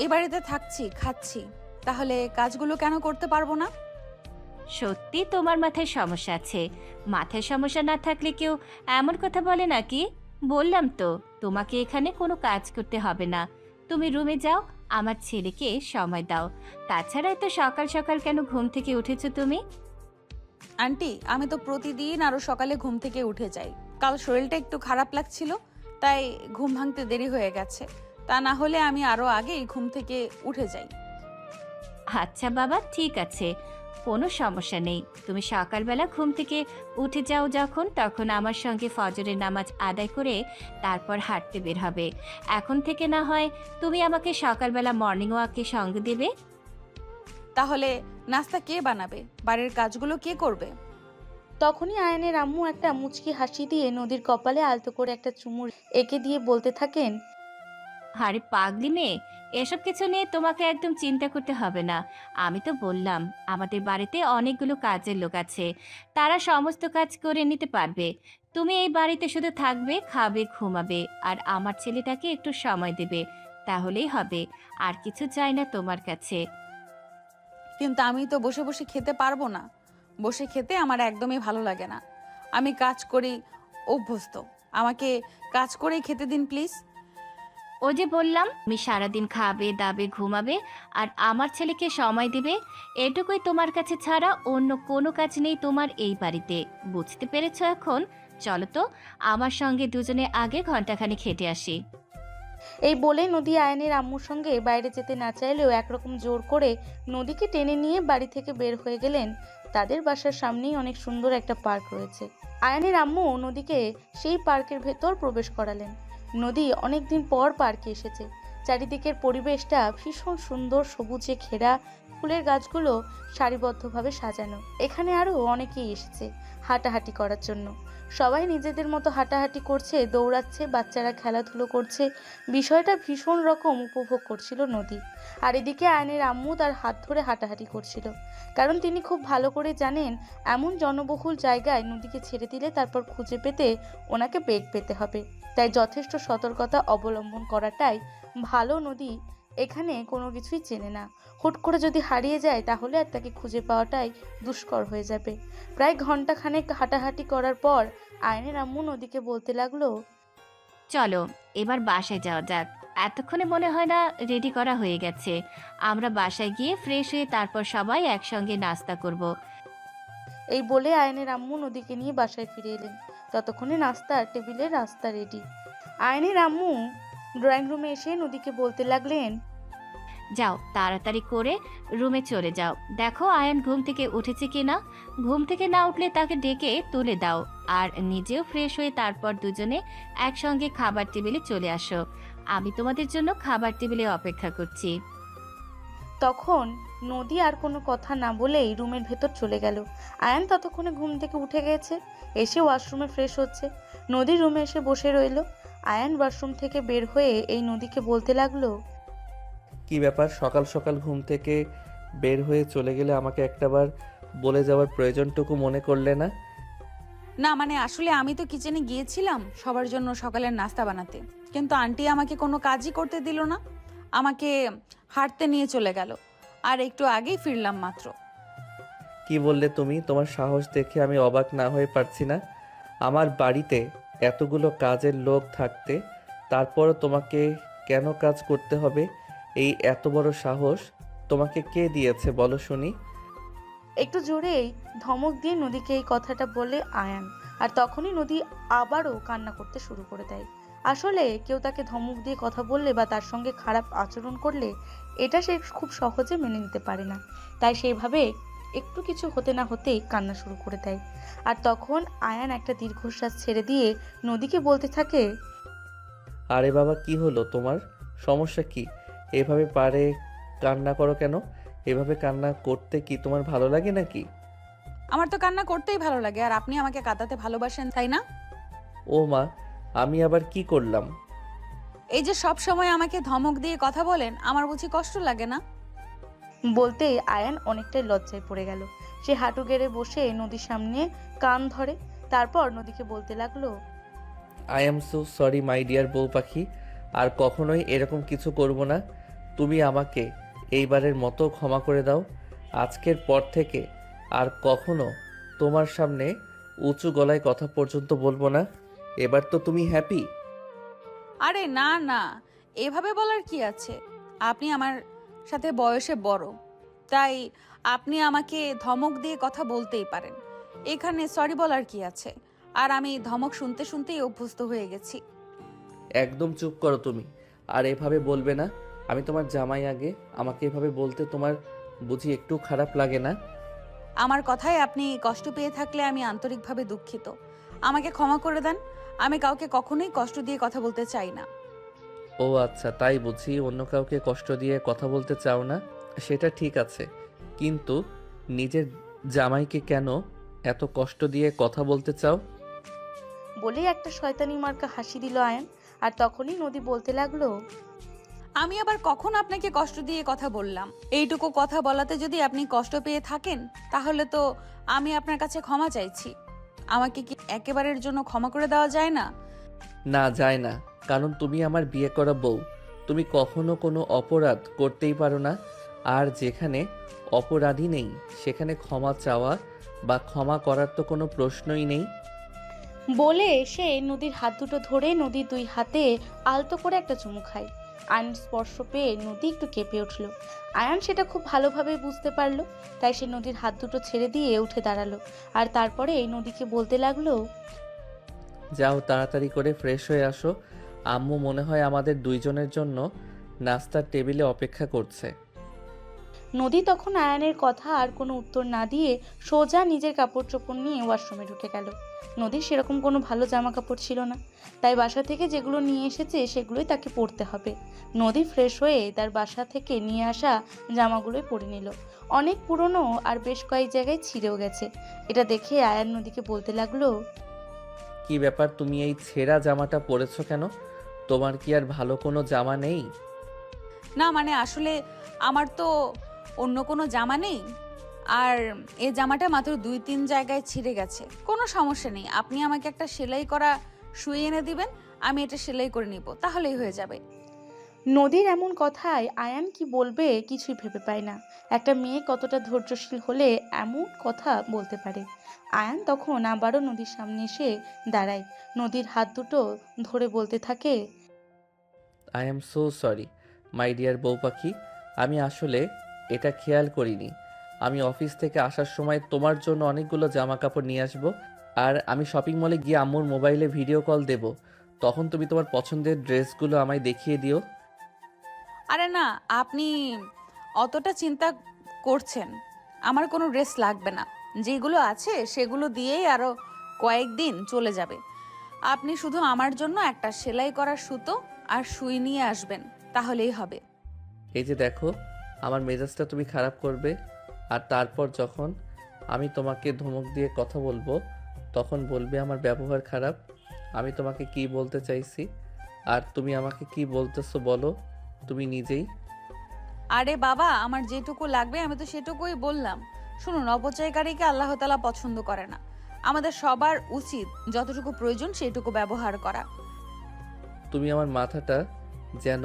এ বাড়িতে থাকছি, খাচ্ছি, তাহলে কাজগুলো কেন করতে পারবো না? সত্যি তোমার মাথায় সমস্যা আছে। মাথায় সমস্যা না থাকলে কেউ এমন কথা বলে নাকি? বললাম তো তোমাকে এখানে কোনো কাজ করতে হবে না। তুমি রুমে যাও, আমার ছেলেকে সময় দাও। তাছাড়া এত সকাল সকাল কেন ঘুম থেকে উঠেছো তুমি? আন্টি, আমি তো প্রতিদিন আরো সকালে ঘুম থেকে উঠে যাই। কাল শরীরটা একটু খারাপ লাগছিল, তাই ঘুম ভাঙতে দেরি হয়ে গেছে। তা না হলে আমি আরো আগেই ঘুম থেকে উঠে যাই। আচ্ছা বাবা, ঠিক আছে, কোনো সমস্যা নেই। তুমি সকালবেলা ঘুম থেকে উঠে যাও যখন, তখন আমার সঙ্গে ফজরের নামাজ আদায় করে তারপর হাঁটতে বের হবে। এখন থেকে না হয় তুমি আমাকে সকালবেলা মর্নিং ওয়াকে সঙ্গ দেবে। তাহলে নাস্তা কে বানাবে? বাড়ির কাজগুলো কে করবে? তখনই আয়নের আম্মু একটা মুচকি হাসি দিয়ে নদীর কপালে আলতো করে একটা চুমু এঁকে দিয়ে বলতে থাকেন, আরে পাগলি মেয়ে, এসব কিছু নিয়ে তোমাকে একদম চিন্তা করতে হবে না। আমি তো বললাম আমাদের বাড়িতে অনেকগুলো কাজের লোক আছে, তারা সমস্ত কাজ করে নিতে পারবে। তুমি এই বাড়িতে শুধু থাকবে, খাবে, ঘুমাবে, আর আমার ছেলেটাকে একটু সময় দেবে, তাহলেই হবে। আর কিছু চাই না তোমার কাছে। কিন্তু আমি তো বসে বসে খেতে পারবো না। বসে খেতে আমার একদমই ভালো লাগে না। আমি কাজ করি অভ্যস্ত, আমাকে কাজ করেই খেতে দিন প্লিজ। ও যে বললাম তুমি সারাদিন খাবে, দাবে, ঘুমাবে, আর আমার ছেলেকে সময় দিবে, এটুকুই তোমার কাছে ছাড়া অন্য কোনো কাজ নেই তোমার এই বাড়িতে। বুঝতে পেরেছো এখন? চলো তো আমার সঙ্গে দুজনে আগে ঘন্টাখানেক হেঁটে আসি। এই বলে নদী আয়নের আম্মুর সঙ্গে বাইরে যেতে না চাইলেও একরকম জোর করে নদীকে টেনে নিয়ে বাড়ি থেকে বের হয়ে গেলেন। তাদের বাসার সামনেই অনেক সুন্দর একটা পার্ক রয়েছে। আয়নের আম্মু নদীকে সেই পার্কের ভেতর প্রবেশ করালেন। নদী অনেকদিন পর পার্কে এসেছে। চারিদিকের পরিবেশটা ভীষণ সুন্দর, সবুজে ঘেরা, ফুলের গাছগুলো সারিবদ্ধভাবে সাজানো। এখানে আরও অনেকেই এসেছে হাঁটাহাঁটি করার জন্য। সবাই নিজেদের মতো হাঁটাহাঁটি করছে, দৌড়াচ্ছে, বাচ্চারা খেলাধুলো করছে। বিষয়টা ভীষণ রকম উপভোগ করছিল নদী। আর এদিকে আয়নের আম্মু তার হাত ধরে হাঁটাহাঁটি করছিল, কারণ তিনি খুব ভালো করে জানেন এমন জনবহুল জায়গায় নদীকে ছেড়ে দিলে তারপর খুঁজে পেতে ওনাকে বেগ পেতে হবে। তাই যথেষ্ট সতর্কতা অবলম্বন করাটাই ভালো। নদী এখানে কোনো কিছুই চেনে না। হুট করে যদি হারিয়ে যায় তাহলে আর তাকে খুঁজে পাওয়াটাই দুষ্কর হয়ে যাবে। প্রায় ঘন্টাখানেক হাঁটাহাঁটি করার পর আয়নের আম্মু নদীকে বলতে লাগলো, চলো এবার বাসায় যাওয়া যাক। এতক্ষণে মনে হয় না রেডি করা হয়ে গেছে। আমরা বাসায় গিয়ে ফ্রেশ হয়ে তারপর সবাই একসঙ্গে নাস্তা করব। এই বলে আয়নের আম্মু নদীকে নিয়ে বাসায় ফিরে এলেন। ততক্ষণে নাস্তার টেবিলে রাস্তা রেডি। আয়নের আম্মু ড্রয়িং রুমে এসে নদীকে বলতে লাগলেন, যাও তাড়াতাড়ি করে রুমে চলে যাও, দেখো আয়ান ঘুম থেকে উঠেছে কিনা। ঘুম থেকে না উঠলে তাকে ডেকে তুলে দাও, আর নিজেও ফ্রেশ হয়ে তারপর দুজনে একসঙ্গে খাবার টেবিলে চলে আসো। আমি তোমাদের জন্য খাবার টেবিলে অপেক্ষা করছি। তখন নদী আর কোনো কথা না বলেই রুমের ভেতর চলে গেল। আয়ান ততক্ষণে ঘুম থেকে উঠে গেছে, এসে ওয়াশরুমে ফ্রেশ হচ্ছে। নদী রুমে এসে বসে রইল। আয়ান ওয়াশরুম থেকে বের হয়ে এই নদীকে বলতে লাগলো, কি ব্যাপার, সকাল সকাল ঘুম থেকে বের হয়ে চলে গেলে আমাকে একটাবার বলে যাওয়ার প্রয়োজনটুকু মনে করলে না? না মানে আসলে আমি তো কিচেনে গিয়েছিলাম সবার জন্য সকালের নাস্তা বানাতে, কিন্তু আন্টি আমাকে কোনো কাজই করতে দিল না। আমাকে হাঁটতে নিয়ে চলে গেল, আর একটু আগেই ফিরলাম মাত্র। কি বললে তুমি? তোমার সাহস দেখে আমি অবাক না হয়ে পারছি না। আমার বাড়িতে এতগুলো কাজের লোক থাকতে তারপরও তোমাকে কেন কাজ করতে হবে? এই এত বড় সাহস তোমাকে কে দিয়েছে বলো শুনি? একটু জোরেই ধমক দিয়ে নদীকে এই কথাটা বলে আয়ান, আর তখনই নদী আবারও কান্না করতে শুরু করে দেয়। আসলে কেউ তাকে ধমক দিয়ে কথা বললে বা তার সঙ্গে খারাপ আচরণ করলে এটা সে খুব সহজে মেনে নিতে পারে না, তাই সেইভাবে একটু কিছু হতে না হতেই কান্না শুরু করে দেয়। আর তখন আয়ান একটা দীর্ঘশ্বাস ছেড়ে দিয়ে নদীকে বলতে থাকে, আরে বাবা, কি হলো তোমার? সমস্যা কি? এভাবে পারে কান্না করো কেন? এভাবে কান্না করতে কি তোমার ভালো লাগে নাকি? আমার তো কান্না করতেই ভালো লাগে, আর আপনি আমাকে কাঁদাতে ভালোবাসেন, তাই না? ও মা, আমি আবার কি করলাম? এই যে সব সময় আমাকে ধমক দিয়ে কথা বলেন, আমার বুঝি কষ্ট লাগে না? বলতেই আয়ান অনেকটাই লজ্জায় পড়ে গেল। সে হাঁটু গেড়ে বসে নদীর সামনে কান ধরে, তারপর নদীকে বলতে লাগলো, I am so sorry my dear বউ পাখি, আর কখনোই এরকম কিছু করব না। তুমি আমাকে এইবারের মতো ক্ষমা করে দাও। আজকের পর থেকে আর কখনো তোমার সামনে উঁচু গলায় কথা পর্যন্ত বলবো না। এবার তো তুমি হ্যাপি? আরে না না, এভাবে বলার কি আছে? আপনি আমার সাথে বয়সে বড়, তাই আপনি আমাকে ধমক দিয়ে কথা বলতেই পারেন। এখানে সরি বলার কি আছে? আর আমি ধমক শুনতে শুনতেই অভ্যস্ত হয়ে গেছি। একদম চুপ করো তুমি। আর এভাবে বলবে না। আমি তোমার জামাই, আগে আমাকে এভাবে বলতে তোমার বুঝি একটু খারাপ লাগে না? আমার কথায় আপনি কষ্ট পেয়ে থাকলে আমি আন্তরিকভাবে দুঃখিত। আমাকে ক্ষমা করে দেন। আমি কাউকে কখনোই কষ্ট দিয়ে কথা বলতে চাই না। ও আচ্ছা, তাই বুঝি। অন্য কাউকে কষ্ট দিয়ে কথা বলতে চাও না, সেটা ঠিক আছে, কিন্তু নিজের জামাইকে কেন এত কষ্ট দিয়ে কথা বলতে চাও? বলেই একটা শয়তানি মার্কা হাসি দিল আয়ান। আর তখনই নদী বলতে লাগলো, আমি আবার কখন আপনাকে কষ্ট দিয়ে কথা বললাম? এইটুকু কথা বলাতে যদি আপনি কষ্ট পেয়ে থাকেন, তাহলে তো আমি আপনার কাছে ক্ষমা চাইছি। আমাকে কি একেবারের জন্য ক্ষমা করে দেওয়া যায় না? না, যায় না, কারণ তুমি আমার বিয়ে করা বউ। তুমি কখনো কোনো অপরাধ করতেই পারো না। আর যেখানে অপরাধী নেই সেখানে ক্ষমা চাওয়া বা ক্ষমা করার তো কোনো প্রশ্নই নেই। বলে সে নদীর হাত দুটো ধরে নদীর দুই হাতে আলতো করে একটা চুমু খায়। আয়ন স্পর্শ পেয়ে নদী একটু কেঁপে উঠল। আয়ান সেটা খুব ভালোভাবে বুঝতে পারলো, তাই সে নদীর হাত দুটো ছেড়ে দিয়ে উঠে দাঁড়ালো। আর তারপরে এই নদীকে বলতে লাগলো, যাও তাড়াতাড়ি করে ফ্রেশ হয়ে আসো। আম্মু মনে হয় আমাদের দুইজনের জন্য নাস্তার টেবিলে অপেক্ষা করছে। নদী তখন আয়ানের কথা আর কোনো উত্তর না দিয়ে সোজা নিজের কাপড় চোপড় নিয়ে ওয়াশরুমে ঢুকে গেল। নদীর সেরকম কোনো ভালো জামা কাপড় ছিল না, তাই বাসা থেকে যেগুলো নিয়ে এসেছে সেগুলোই তাকে পরতে হবে। নদী ফ্রেশ হয়ে তার বাসা থেকে নিয়ে আসা জামাগুলোই পরে নিল। অনেক পুরনো আর বেশ কয়েক জায়গায় ছিঁড়েও গেছে। এটা দেখে আয়ান নদীকে বলতে লাগলো, কি ব্যাপার, তুমি এই ছেঁড়া জামাটা পরেছো কেন? তোমার কি আর ভালো কোনো জামা নেই? না মানে আসলে আমার তো অন্য কোনো জামা নেই, আর এই জামাটা মাত্র 2-3 জায়গায় ছিঁড়ে গেছে। কোনো সমস্যা নেই, আপনি আমাকে একটা সেলাই করা সুই এনে দিবেন, আমি এটা সেলাই করে নিব, তাহলেই হয়ে যাবে। নদীর এমন কথায় আয়ান কি বলবে কিছুই ভেবে পায় না। একটা মেয়ে কতটা ধৈর্যশীল হলে এমন কথা বলতে পারে। আয়ান তখন আবারও নদীর সামনে এসে দাঁড়ায়। নদীর হাত দুটো ধরে বলতে থাকে, I am so sorry my dear বউ পাখি। আমি আসলে এটা খেয়াল করিনি। আমি অফিস থেকে আসার সময় তোমার জন্য অনেকগুলো জামা কাপড় নিয়ে আসবো। আর আমি শপিং মলে গিয়ে আম্মুর মোবাইলে ভিডিও কল দেব। তখন তুমি তোমার পছন্দের ড্রেসগুলো আমায় দেখিয়ে দিও। আরে না, আপনি অতটা চিন্তা করছেন, আমার কোনো ড্রেস লাগবে না। যেগুলো আছে সেগুলো দিয়েই আরো কয়েকদিন চলে যাবে। আপনি শুধু আমার জন্য একটা সেলাই করা সুতো আর সুই নিয়ে আসবেন, তাহলেই হবে। এই যে দেখো, আমার মেজাজটা তুমি খারাপ করবে। আর তারপর যখন আমি তোমাকে ধমক দিয়ে কথা বলবো, তখন বলবে আমার ব্যবহার খারাপ। আমি তোমাকে কি বলতে চাইছি আর তুমি আমাকে কি বলতেছো বলো তুমি নিজেই। আরে বাবা, আমার যেটুকু লাগবে আমি তো সেটুকুই বললাম। শুনুন, অপচয়কারীকে আল্লাহ তাআলা পছন্দ করে না। আমাদের সবার উচিত যতটুকু প্রয়োজন সেটুকু ব্যবহার করা। তুমি আমার মাথাটা যেন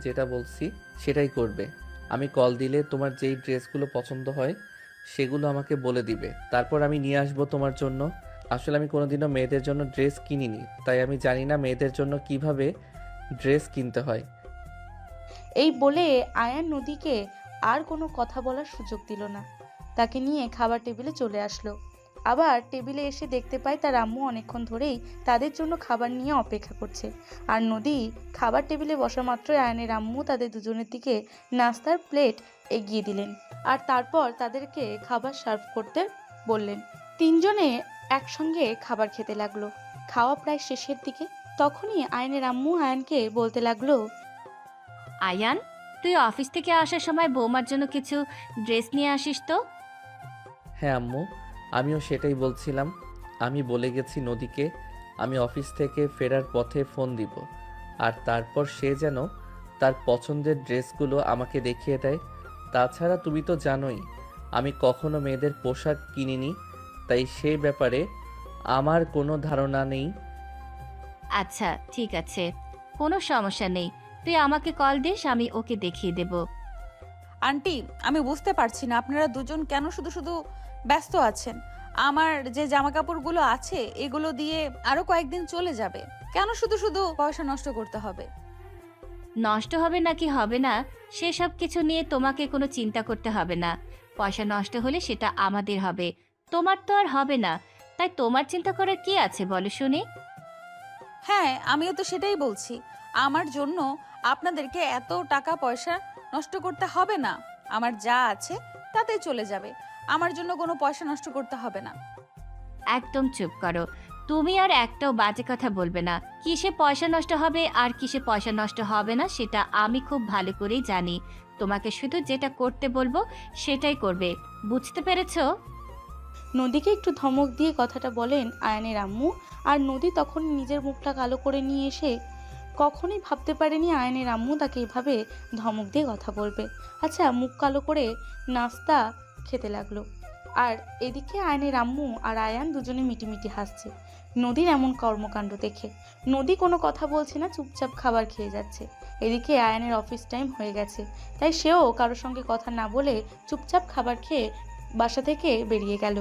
যেটা বলছি সেটাই করবে। আমি কল দিলে তোমার যেই ড্রেসগুলো পছন্দ হয় সেগুলো আমাকে বলে দিবে, তারপর আমি নিয়ে আসবো তোমার জন্য। আসলে আমি কোনোদিনও মেয়েদের জন্য ড্রেস কিনিনি, তাই আমি জানি না মেয়েদের জন্য কিভাবে ড্রেস কিনতে হয়। এই বলে আয়ান নদীকে আর কোনো কথা বলার সুযোগ দিল না। তাকে নিয়ে খাবার টেবিলে চলে আসলো। আবার টেবিলে এসে দেখতে পায় তার আম্মু অনেকক্ষণ ধরেই তাদের জন্য খাবার নিয়ে অপেক্ষা করছে। আর নদী খাবার টেবিলে বসা মাত্রই আয়ানের আম্মু তাদের দুজনের দিকে নাস্তার প্লেট এগিয়ে দিলেন আর তারপর তাদেরকে খাবার সার্ভ করতে বললেন। তিনজনে একসঙ্গে খাবার খেতে লাগলো। খাওয়া প্রায় শেষের দিকে। তখনই আয়ানের আম্মু আয়ানকে বলতে লাগলো, আয়ান, তুই অফিস থেকে আসার সময় বৌমার জন্য কিছু ড্রেস নিয়ে আসিস তো। হ্যাঁ আম্মু, আমিও সেটাই বলছিলাম। আমি বলে গেছি নদীকে আমি অফিস থেকে ফেরার পথে ফোন দিব, আর তারপর সে যেন তার পছন্দের ড্রেসগুলো আমাকে দেখিয়ে দেয়। তাছাড়া তুমি তো জানোই আমি কখনো মেয়েদের পোশাক কিনিনি, তাই সেই ব্যাপারে আমার কোনো ধারণা নেই। আচ্ছা ঠিক আছে, কোনো সমস্যা নেই, তুই আমাকে কল দিস, আমি ওকে দেখিয়ে দেব। আন্টি, আমি বুঝতে পারছি না আপনারা দুজন কেন শুধু শুধু ব্যস্ত আছেন। আমার যে জামা কাপড়গুলো আছে এগুলো দিয়ে আরো কয়েকদিন চলে যাবে, কেন শুধু শুধু পয়সা নষ্ট করতে হবে? নষ্ট হবে নাকি হবে না সেসব কিছু নিয়ে তোমাকে কোনো চিন্তা করতে হবে না। পয়সা নষ্ট হলে সেটা আমাদের হবে, তোমার তো আর হবে না। তাই তোমার চিন্তা করার কি আছে বলো শুনি। হ্যাঁ, আমিও তো সেটাই বলছি। আমার জন্য আপনাদেরকে এত টাকা পয়সা নষ্ট করতে হবে না। আমার যা আছে তাতেই চলে যাবে। আমার জন্য কোনো পয়সা নষ্ট করতে হবে না। একদম চুপ করো, তুমি আর একটাও বাজে কথা বলবে না। কিসে পয়সা নষ্ট হবে আর কিসে পয়সা নষ্ট হবে না সেটা আমি খুব ভালো করেই জানি। তোমাকে শুধু যেটা করতে বলবো সেটাই করবে, বুঝতে পেরেছো? নদীকে একটু ধমক দিয়ে কথাটা বলেন আয়ানের আম্মু। আর নদী তখন নিজের মুখটা কালো করে নিয়ে এসে কখনোই ভাবতে পারেনি আয়ানের আম্মু তাকে এভাবে ধমক দিয়ে কথা বলবে। আচ্ছা, মুখ কালো করে নাস্তা খেতে লাগলো। আর এদিকে আয়ানের আম্মু আর আয়ান দুজনে মিটিমিটি হাসছে নদীর এমন কর্মকাণ্ড দেখে। নদী কোনো কথা বলছে না, চুপচাপ খাবার খেয়ে যাচ্ছে। এদিকে আয়ানের অফিস টাইম হয়ে গেছে, তাই সেও কারোর সঙ্গে কথা না বলে চুপচাপ খাবার খেয়ে বাসা থেকে বেরিয়ে গেল।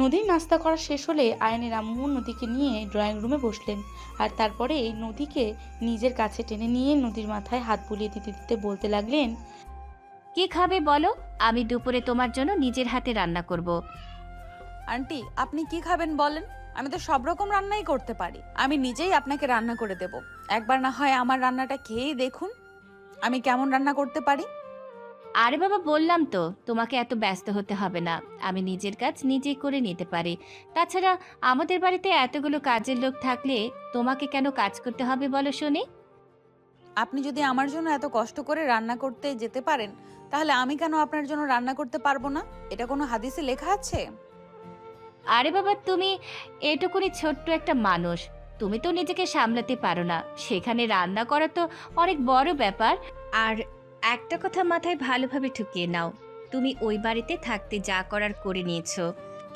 নদীর নাস্তা করা শেষ হলে আয়ানের আম্মু নদীকে নিয়ে ড্রয়িং রুমে বসলেন। আর তারপরে এই নদীকে নিজের কাছে টেনে নিয়ে নদীর মাথায় হাত বুলিয়ে দিতে দিতে বলতে লাগলেন, কি খাবে বলো, আমি দুপুরে তোমার জন্য নিজের হাতে রান্না করব। আন্টি, আপনি কি খাবেন বলেন? আমি তো সব রকম রান্নাই করতে পারি। আমি নিজেই আপনাকে রান্না করে দেব। একবার না হয় আমার রান্নাটা খেয়েই দেখুন আমি কেমন রান্না করতে পারি। আরে বাবা, বললাম তো তোমাকে এত ব্যস্ত হতে হবে না, আমি নিজের কাজ নিজেই করে নিতে পারি। তাছাড়া আমাদের বাড়িতে এতগুলো কাজের লোক থাকলে তোমাকে কেন কাজ করতে হবে বলো শুনি। আপনি যদি আমার জন্য এত কষ্ট করে রান্না করতে যেতে পারেন, তাহলে আমি কেন আপনার জন্য রান্না করতে পারবো না? এটা কোনো হাদিসে লেখা আছে? আরে বাবা, তুমি এটুকুনি ছোট্ট একটা মানুষ, তুমি তো নিজেকে সামলাতে পারো না, সেখানে রান্না করা তো অনেক বড় ব্যাপার। আর একটা কথা মাথায় ভালোভাবে ঢুকিয়ে নাও, তুমি ওই বাড়িতে থাকতে যা করার করে নিয়েছো,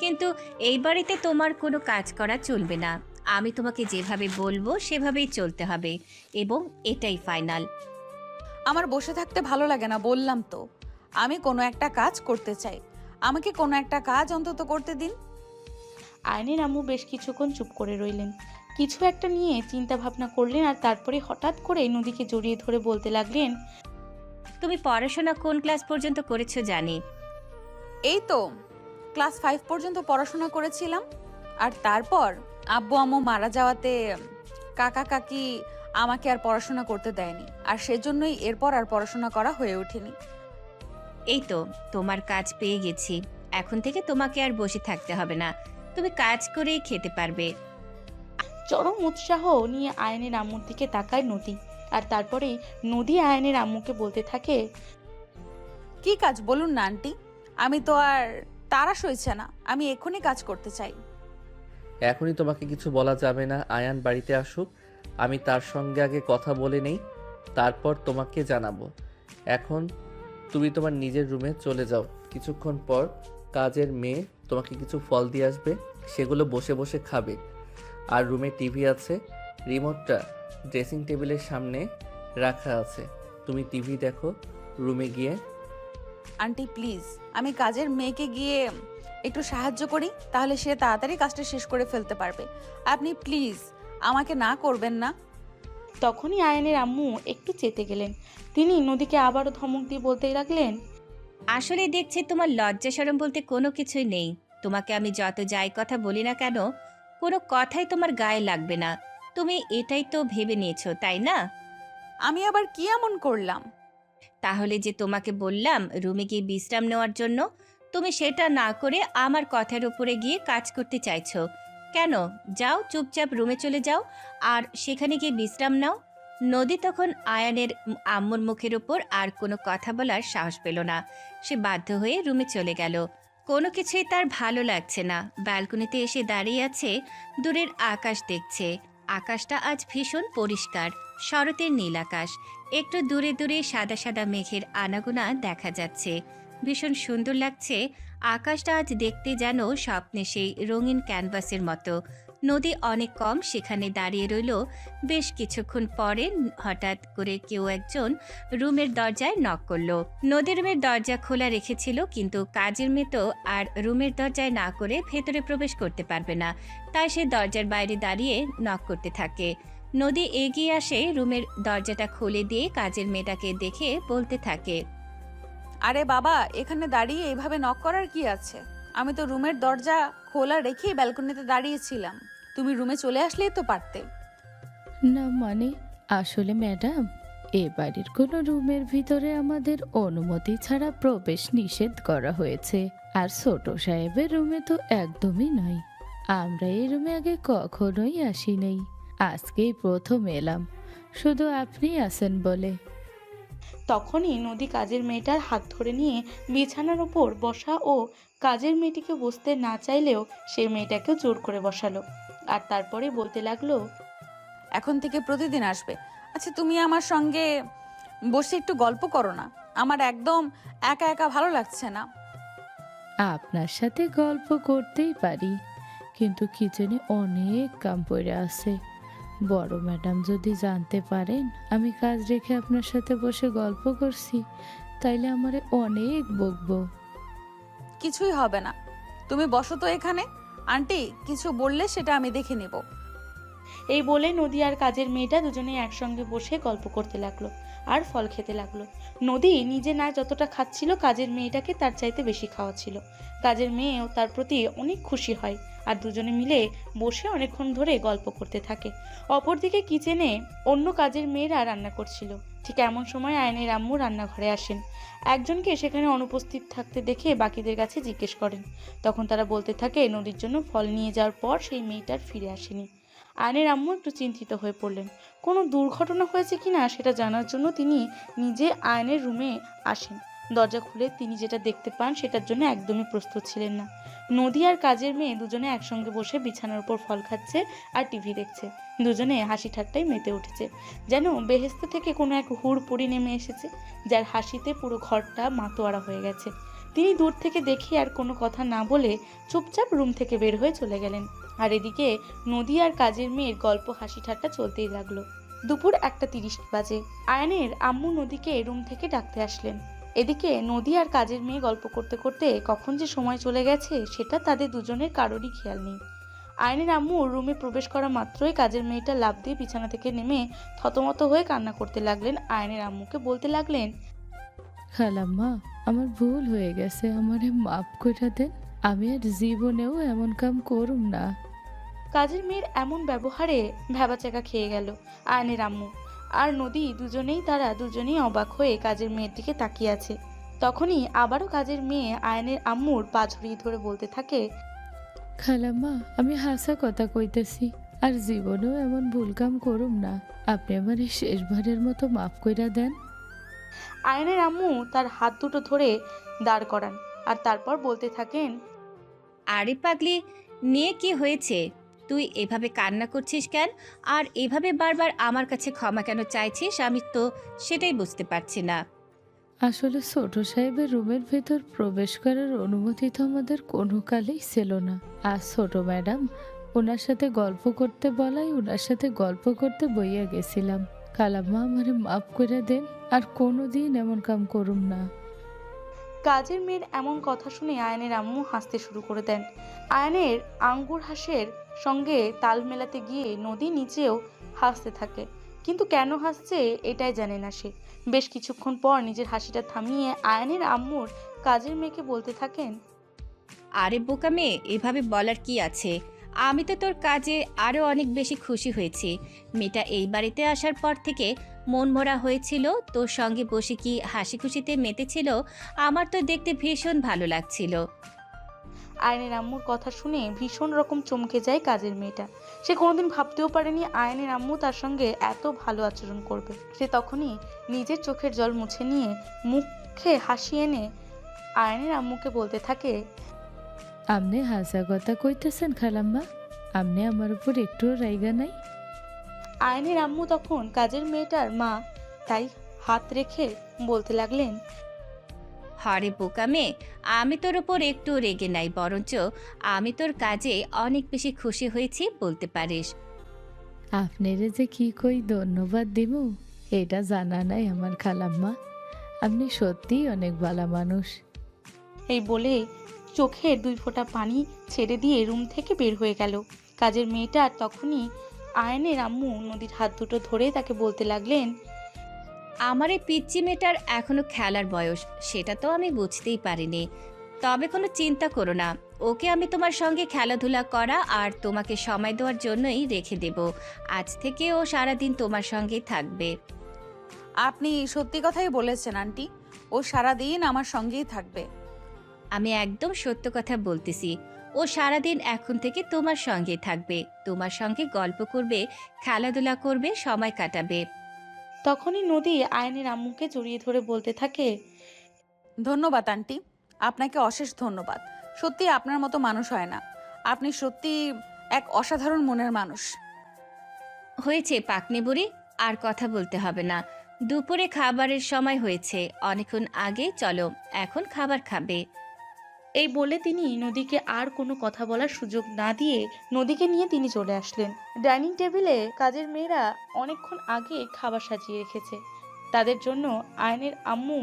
কিন্তু এই বাড়িতে তোমার কোনো কাজ করা চলবে না। আমি তোমাকে যেভাবে বলবো সেভাবেই চলতে হবে, এবং এটাই ফাইনাল। আমার বসে থাকতে ভালো লাগে না, বললাম তো। আমি কোনো একটা কাজ করতে চাই, আমাকে কোনো একটা কাজ অন্তত করতে দিন। আয়নের আম্মু বেশ কিছুক্ষণ চুপ করে রইলেন, কিছু একটা নিয়ে চিন্তা ভাবনা করলেন। আর তারপরে হঠাৎ করে নদীকে জড়িয়ে ধরে বলতে লাগলেন, তুমি পড়াশোনা কোন ক্লাস পর্যন্ত করেছো জানি। এই তো ক্লাস 5 পর্যন্ত পড়াশোনা করেছিলাম। আর তারপর আব্বু আম্মু মারা যাওয়াতে কাকা কাকি আমাকে আর পড়াশোনা করতে দেয়নি, আর সেজন্যই এরপর আর পড়াশোনা করা হয়ে ওঠেনি। এই তো তোমার কাজ পেয়ে গেছি, এখন থেকে তোমাকে আর বসে থাকতে হবে না, তুমি কাজ করেই খেতে পারবে। চরম উৎসাহ নিয়ে আয়নের আম্মুর দিকে তাকায় নদী। আর তারপরেই নদী আয়নের আম্মুকে বলতে থাকে, কি কাজ বলুন না আন্টি, আমি তো আর তারা সইছে না, আমি এখনই কাজ করতে চাই। এখনই তোমাকে কিছু বলা যাবে না, আয়ান বাড়িতে আসুক, আমি তার সঙ্গে আগে কথা বলে নেই, তারপর তোমাকে জানাবো। এখন তুমি তোমার নিজের রুমে চলে যাও। কিছুক্ষণ পর কাজের মেয়ে তোমাকে কিছু ফল দিয়ে আসবে, সেগুলো বসে বসে খাবে। আর রুমে টিভি আছে, রিমোটটা ড্রেসিং টেবিলের সামনে রাখা আছে, তুমি টিভি দেখো রুমে গিয়ে। আন্টি প্লিজ, আমি কাজের মেয়েকে গিয়ে একটু সাহায্য করি, তাহলে সে তাড়াতাড়ি কাজটা শেষ করে ফেলতে পারবে। আপনি প্লিজ আমাকে না করবেন না। তখনই আয়ানের আম্মু একটু চেতে গেলেন। তিনি নদীকে আবারও ধমক দিয়ে বলতে লাগলেন, আসলে দেখছি তোমার লজ্জা শরম বলতে কোনো কিছুই নেই। তোমাকে আমি যত যাই কথা বলি না কেন, কোনো কথাই তোমার গায়ে লাগবে না। তুমি এটাই তো ভেবে নিয়েছো, তাই না? আমি আবার কি এমন করলাম? তাহলে যে তোমাকে বললাম রুমে গিয়ে বিশ্রাম নেওয়ার জন্য, তুমি সেটা না করে আমার কথার উপরে গিয়ে কাজ করতে চাইছো কেন? যাও, চুপচাপ রুমে চলে যাও আর সেখানে গিয়ে বিশ্রাম নাও। নদী তখন আয়ানের আম্মুর মুখের উপর আর কোনো কথা বলার সাহস পেল না। সে বাধ্য হয়ে রুমে চলে গেল। কোনো কিছুই তার ভালো লাগছে না। ব্যালকনিতে এসে দাঁড়িয়ে আছে, দূরের আকাশ দেখছে। আকাশটা আজ ভীষণ পরিষ্কার, শরতের নীল আকাশ। একটু দূরে দূরে সাদা সাদা মেঘের আনাগোনা দেখা যাচ্ছে। ভীষণ সুন্দর লাগছে। আকাশটা আজ দেখতে যেন স্বপ্নে সেই রঙিন ক্যানভাসের মতো। নদী অনেক কম সেখানে দাঁড়িয়ে রইল। বেশ কিছুক্ষণ পরে হঠাৎ করে কেউ একজন রুমের দরজায় নক করলো। নদী রুমের দরজা খোলা রেখেছিল, কিন্তু কাজের মেয়ে তো আর রুমের দরজায় না করে ভেতরে প্রবেশ করতে পারবে না। তাই সে দরজার বাইরে দাঁড়িয়ে নক করতে থাকে। নদী এগিয়ে আসে, রুমের দরজাটা খুলে দিয়ে কাজের মেয়েটাকে দেখে বলতে থাকে, আরে বাবা, এখানে দাঁড়িয়ে এভাবে নক করার কি আছে? আমি তো রুমের দরজা খোলা রেখেই ব্যালকনিতে দাঁড়িয়েছিলাম। তুমি রুমে চলে আসলেই তো পারতে। না মানে, আসলে ম্যাডাম, এ বাড়ির কোনো রুমের ভিতরে আমাদের অনুমতি ছাড়া প্রবেশ নিষেধ করা হয়েছে। আর ছোট সাহেবের রুমে তো একদমই নয়। আমরা এই রুমে আগে কখনোই আসি নাই, আজকেই প্রথম এলাম, শুধু আপনি আছেন বলে। তখনই নদী কাজের মেয়েটার হাত ধরে নিয়ে বিছানার ওপর বসা ও কাজের মেয়েটিকে বসতে না চাইলেও সেই মেয়েটাকেও জোর করে বসালো। আর তারপরে বলতে লাগলো, এখন থেকে প্রতিদিন আসবে। আচ্ছা, তুমি আমার সঙ্গে বসে একটু গল্প করো না। আমার একদম একা একা ভালো লাগছে না। আপনার সাথে গল্প করতেই পারি, কিন্তু কিচেনে অনেক কাম পড়ে আছে। বড় ম্যাডাম যদি জানতে পারেন আমি কাজ রেখে আপনার সাথে বসে গল্প করছি, তাইলে আমারে অনেক বকবো। কিছুই হবে না, তুমি বসো তো এখানে। আন্টি কিছু বললে সেটা আমি দেখে নেব। এই বলে নদী আর কাজের মেয়েটা দুজনেই একসঙ্গে বসে গল্প করতে লাগলো আর ফল খেতে লাগলো। নদী নিজে না যতটা খাচ্ছিল, কাজের মেয়েটাকে তার চাইতে বেশি খাওয়াচ্ছিল। কাজের মেয়েও তার প্রতি অনেক খুশি হয় আর দুজনে মিলে বসে অনেকক্ষণ ধরে গল্প করতে থাকে। অপরদিকে কিচেনে অন্য কাজের মেয়েরা রান্না করছিল। ঠিক এমন সময় আয়নের আম্মু রান্নাঘরে আসেন। একজনকে সেখানে অনুপস্থিত থাকতে দেখে বাকিদের কাছে জিজ্ঞেস করেন। তখন তারা বলতে থাকে নদীর জন্য ফল নিয়ে যাওয়ার পর সেই মেয়েটার ফিরে আসেনি। আয়নের আম্মু একটু চিন্তিত হয়ে পড়লেন। কোনো দুর্ঘটনা হয়েছে কিনা সেটা জানার জন্য তিনি নিজে আয়নের রুমে আসেন। দরজা খুলে তিনি যেটা দেখতে পান সেটার জন্য একদমই প্রস্তুত ছিলেন না। নদী আর কাজের মেয়ে দুজনে একসঙ্গে বসে বিছানার উপর ফল খাচ্ছে আর টিভি দেখছে। দুজনে হাসি ঠাট্টায় মেতে উঠেছে, যেন বেহেশত থেকে কোনো এক হুড় পড়ি নেমে এসেছে, যার হাসিতে পুরো ঘরটা মাতোয়ারা হয়ে গেছে। তিনি দূর থেকে দেখে আর কোনো কথা না বলে চুপচাপ রুম থেকে বের হয়ে চলে গেলেন। আর এদিকে নদী আর কাজের মেয়ের গল্প হাসি ঠাট্টা চলতেই লাগলো। দুপুর 1:30 বাজে। আয়নের আম্মু নদীকে রুম থেকে ডাকতে আসলেন। এদিকে নদী আর কাজের মেয়ে গল্প করতে করতে কখন যে সময় চলে গেছে সেটা তাদের দুজনের কারোরই খেয়াল নেই। আয়নের আম্মু রুমে প্রবেশ করা মাত্রই কাজের মেয়েটা লাফ দিয়ে বিছানা থেকে নেমে থতমত হয়ে কান্না করতে লাগলেন। আয়নের আম্মুকে বলতে লাগলেন, খালাম্মা, আমার ভুল হয়ে গেছে, আমারে মাফ করে দেন। আমি আর জীবনেও এমন কাম করুম না। কাজের মেয়ের এমন ব্যবহারে ভ্যাবাচ্যাকা খেয়ে গেল আয়নের আম্মু আর নদী। তারা দুজনেই অবাক হয়ে কাজের মেয়ের দিকে তাকিয়ে আছে। তখনই আবারও কাজের মেয়ে আয়নের আম্মুর পা ঝরিয়ে ধরে বলতে থাকে, খালাম্মা, আমি হাসা কথা কইতেছি, আর জীবনেও এমন ভুল কাম করুম না। আপনি আমার এই শেষবারের মতো মাফ কইরা দেন। আয়নের আম্মু তার হাত দুটো ধরে দাঁড় করান আর তারপর বলতে থাকেন, আরে পাগলি, নিয়ে কি হয়েছে? তুই এভাবে কান্না করছিস কেন? আর এভাবে বারবার আমার কাছে ক্ষমা কেন চাইছিস? আমি তো সেটাই বুঝতে পারছি না। আসলে ছোট সাহেবের রুমের ভেতর প্রবেশ করার অনুমতি তো আমাদের কোনো কালেই ছিল না। আর ছোট ম্যাডাম ওনার সাথে গল্প করতে বলাই ওনার সাথে গল্প করতে বইয়া গেছিলাম। খালাম্মা, আমারে মাফ করে দেন, আর কোনোদিন এমন কাম করুম না। কাজের মেয়ের এমন কথা শুনে আয়ানের আম্মু হাসতে শুরু করে দেন। আয়ানের আঙ্গুর হাসের সঙ্গে তাল মেলাতে গিয়ে নদী নিচেও হাসতে থাকে, কিন্তু কেন হাসছে এটাই জানে না সে। বেশ কিছুক্ষণ পর নিজের হাসিটা থামিয়ে আয়ানের আম্মুর কাজের মেয়েকে বলতে থাকেন, আরে বোকা মেয়ে, এভাবে বলার কি আছে? আমি তো তোর কাজে আরও অনেক বেশি খুশি হয়েছি। মেয়েটা এই বাড়িতে আসার পর থেকে মনমরা হয়েছিল, তোর সঙ্গে বসে কি হাসি খুশিতে মেতেছিল। আমার তো দেখতে ভীষণ ভালো লাগছিল। আয়নের আম্মুর কথা শুনে ভীষণ রকম চমকে যায় কাজের মেয়েটা। সে কোনোদিন ভাবতেও পারেনি আয়নের আম্মু তার সঙ্গে এত ভালো আচরণ করবে। সে তখনই নিজের চোখের জল মুছে নিয়ে মুখে হাসি এনে আয়নের আম্মুকে বলতে থাকে, আপনি হাসা কথা কইতেছেন খালাম্মা? আপনি আমার উপর একটুও রাইগা নাই? আয়নের আম্মু তখন কাজের মেয়েটার মা, তাই হাত রেখে বলতে লাগলেন, হরে বোকা মেয়ে, আমি তোর ওপর একটু রেগে নাই, বরঞ্চ আমি তোর কাজে অনেক বেশি খুশি হয়েছি বলতে পারিস। আপনারে যে কি কই ধন্যবাদ দিব এটা জানা নাই আমার খালাম্মা। আপনি সত্যিই অনেক ভালো মানুষ। এই বলে চোখের 2 ফোঁটা পানি ছেড়ে দিয়ে রুম থেকে বের হয়ে গেল। কাজের মেয়েটা তখনই আয়নের আম্মু নদীর হাত দুটো ধরে তাকে বলতে লাগলেন, আমার এই পিচ্চি মেয়েটার এখনো খেলার বয়স, সেটা তো আমি বুঝতেই পারিনি। তবে কোনো চিন্তা করো না, ওকে আমি তোমার সঙ্গে খেলাধুলা করা আর তোমাকে সময় দেওয়ার জন্যই রেখে দেব। আজ থেকে ও সারাদিন তোমার সঙ্গেই থাকবে। আপনি সত্যি কথাই বলেছেন আন্টি, ও সারাদিন আমার সঙ্গেই থাকবে। আমি একদম সত্য কথা বলতেছি। ও সারাদিন এখন থেকে তোমার সঙ্গেই থাকবে, তোমার সঙ্গে গল্প করবে, খেলাধুলা করবে, সময় কাটাবে। তখনই নদী আয়নের আম্মুকে জড়িয়ে ধরে বলতে থাকে, ধন্যবাদ আন্টি, আপনাকে অশেষ ধন্যবাদ। সত্যি আপনার মতো মানুষ হয় না। আপনি সত্যি এক অসাধারণ মনের মানুষ। হয়েছে পাকনি বুড়ি, আর কথা বলতে হবে না। দুপুরে খাবারের সময় হয়েছে, অনেকক্ষণ আগে, চলো এখন খাবার খাবে। এই বলে তিনি নদীকে আর কোনো কথা বলার সুযোগ না দিয়ে নদীকে নিয়ে তিনি চলে আসলেন। ডাইনিং টেবিলে কাজের মেয়েরা অনেকক্ষণ আগে খাবার সাজিয়ে রেখেছে। তাদের জন্য আয়নের আম্মু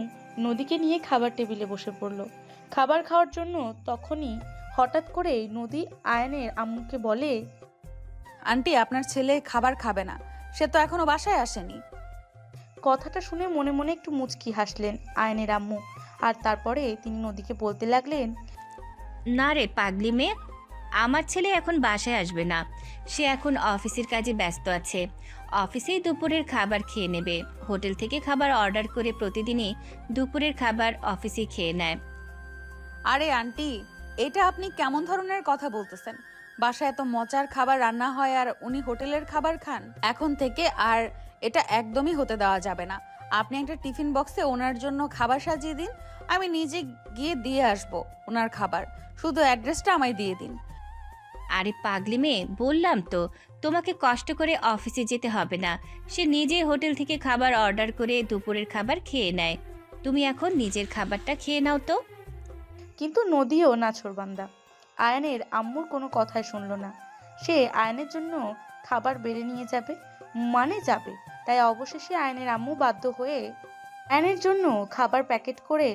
নদীকে নিয়ে খাবার টেবিলে বসে পড়ল খাবার খাওয়ার জন্য। তখনই হঠাৎ করেই নদী আয়নের আম্মুকে বলে, আন্টি, আপনার ছেলে খাবার খাবে না, সে তো এখনো বাসায় আসেনি। কথাটা শুনে মনে মনে একটু মুচকি হাসলেন আয়নের আম্মু। আর তারপরে তিনি নদীকে বলতে লাগলেন, না রে পাগলি মেয়ে, আমার ছেলে এখন বাসায় আসবে না। সে এখন অফিসের কাজে ব্যস্ত আছে। অফিসেই দুপুরের খাবার খেয়ে নেবে। হোটেল থেকে খাবার অর্ডার করে প্রতিদিনই দুপুরের খাবার অফিসে খেয়ে নেয়। আরে আন্টি, এটা আপনি কেমন ধরনের কথা বলতেছেন? বাসায় এত মজার খাবার রান্না হয় আর উনি হোটেলের খাবার খান? এখন থেকে আর এটা একদমই হতে দেওয়া যাবে না। আপনি একটা টিফিন বক্সে ওনার জন্য খাবার সাজিয়ে দিন, আমি নিজে গিয়ে দিয়ে আসবো ওনার খাবার। শুধু অ্যাড্রেসটা আমায় দিয়ে দিন। আরে পাগলি মেয়ে, বললাম তো তোমাকে কষ্ট করে অফিসে যেতে হবে না। সে নিজেই হোটেল থেকে খাবার অর্ডার করে দুপুরের খাবার খেয়ে নেয়। তুমি এখন নিজের খাবারটা খেয়ে নাও তো। কিন্তু নদীও নাছোড়বান্দা। আয়নের আম্মুর কোনো কথাই শুনল না। সে আয়নের জন্য খাবার বেড়ে নিয়ে যাবে, যাবে। তাই অবশেষে আয়নের আম্মু বাধ্য হয়ে আয়নের জন্য খাবার প্যাকেট করে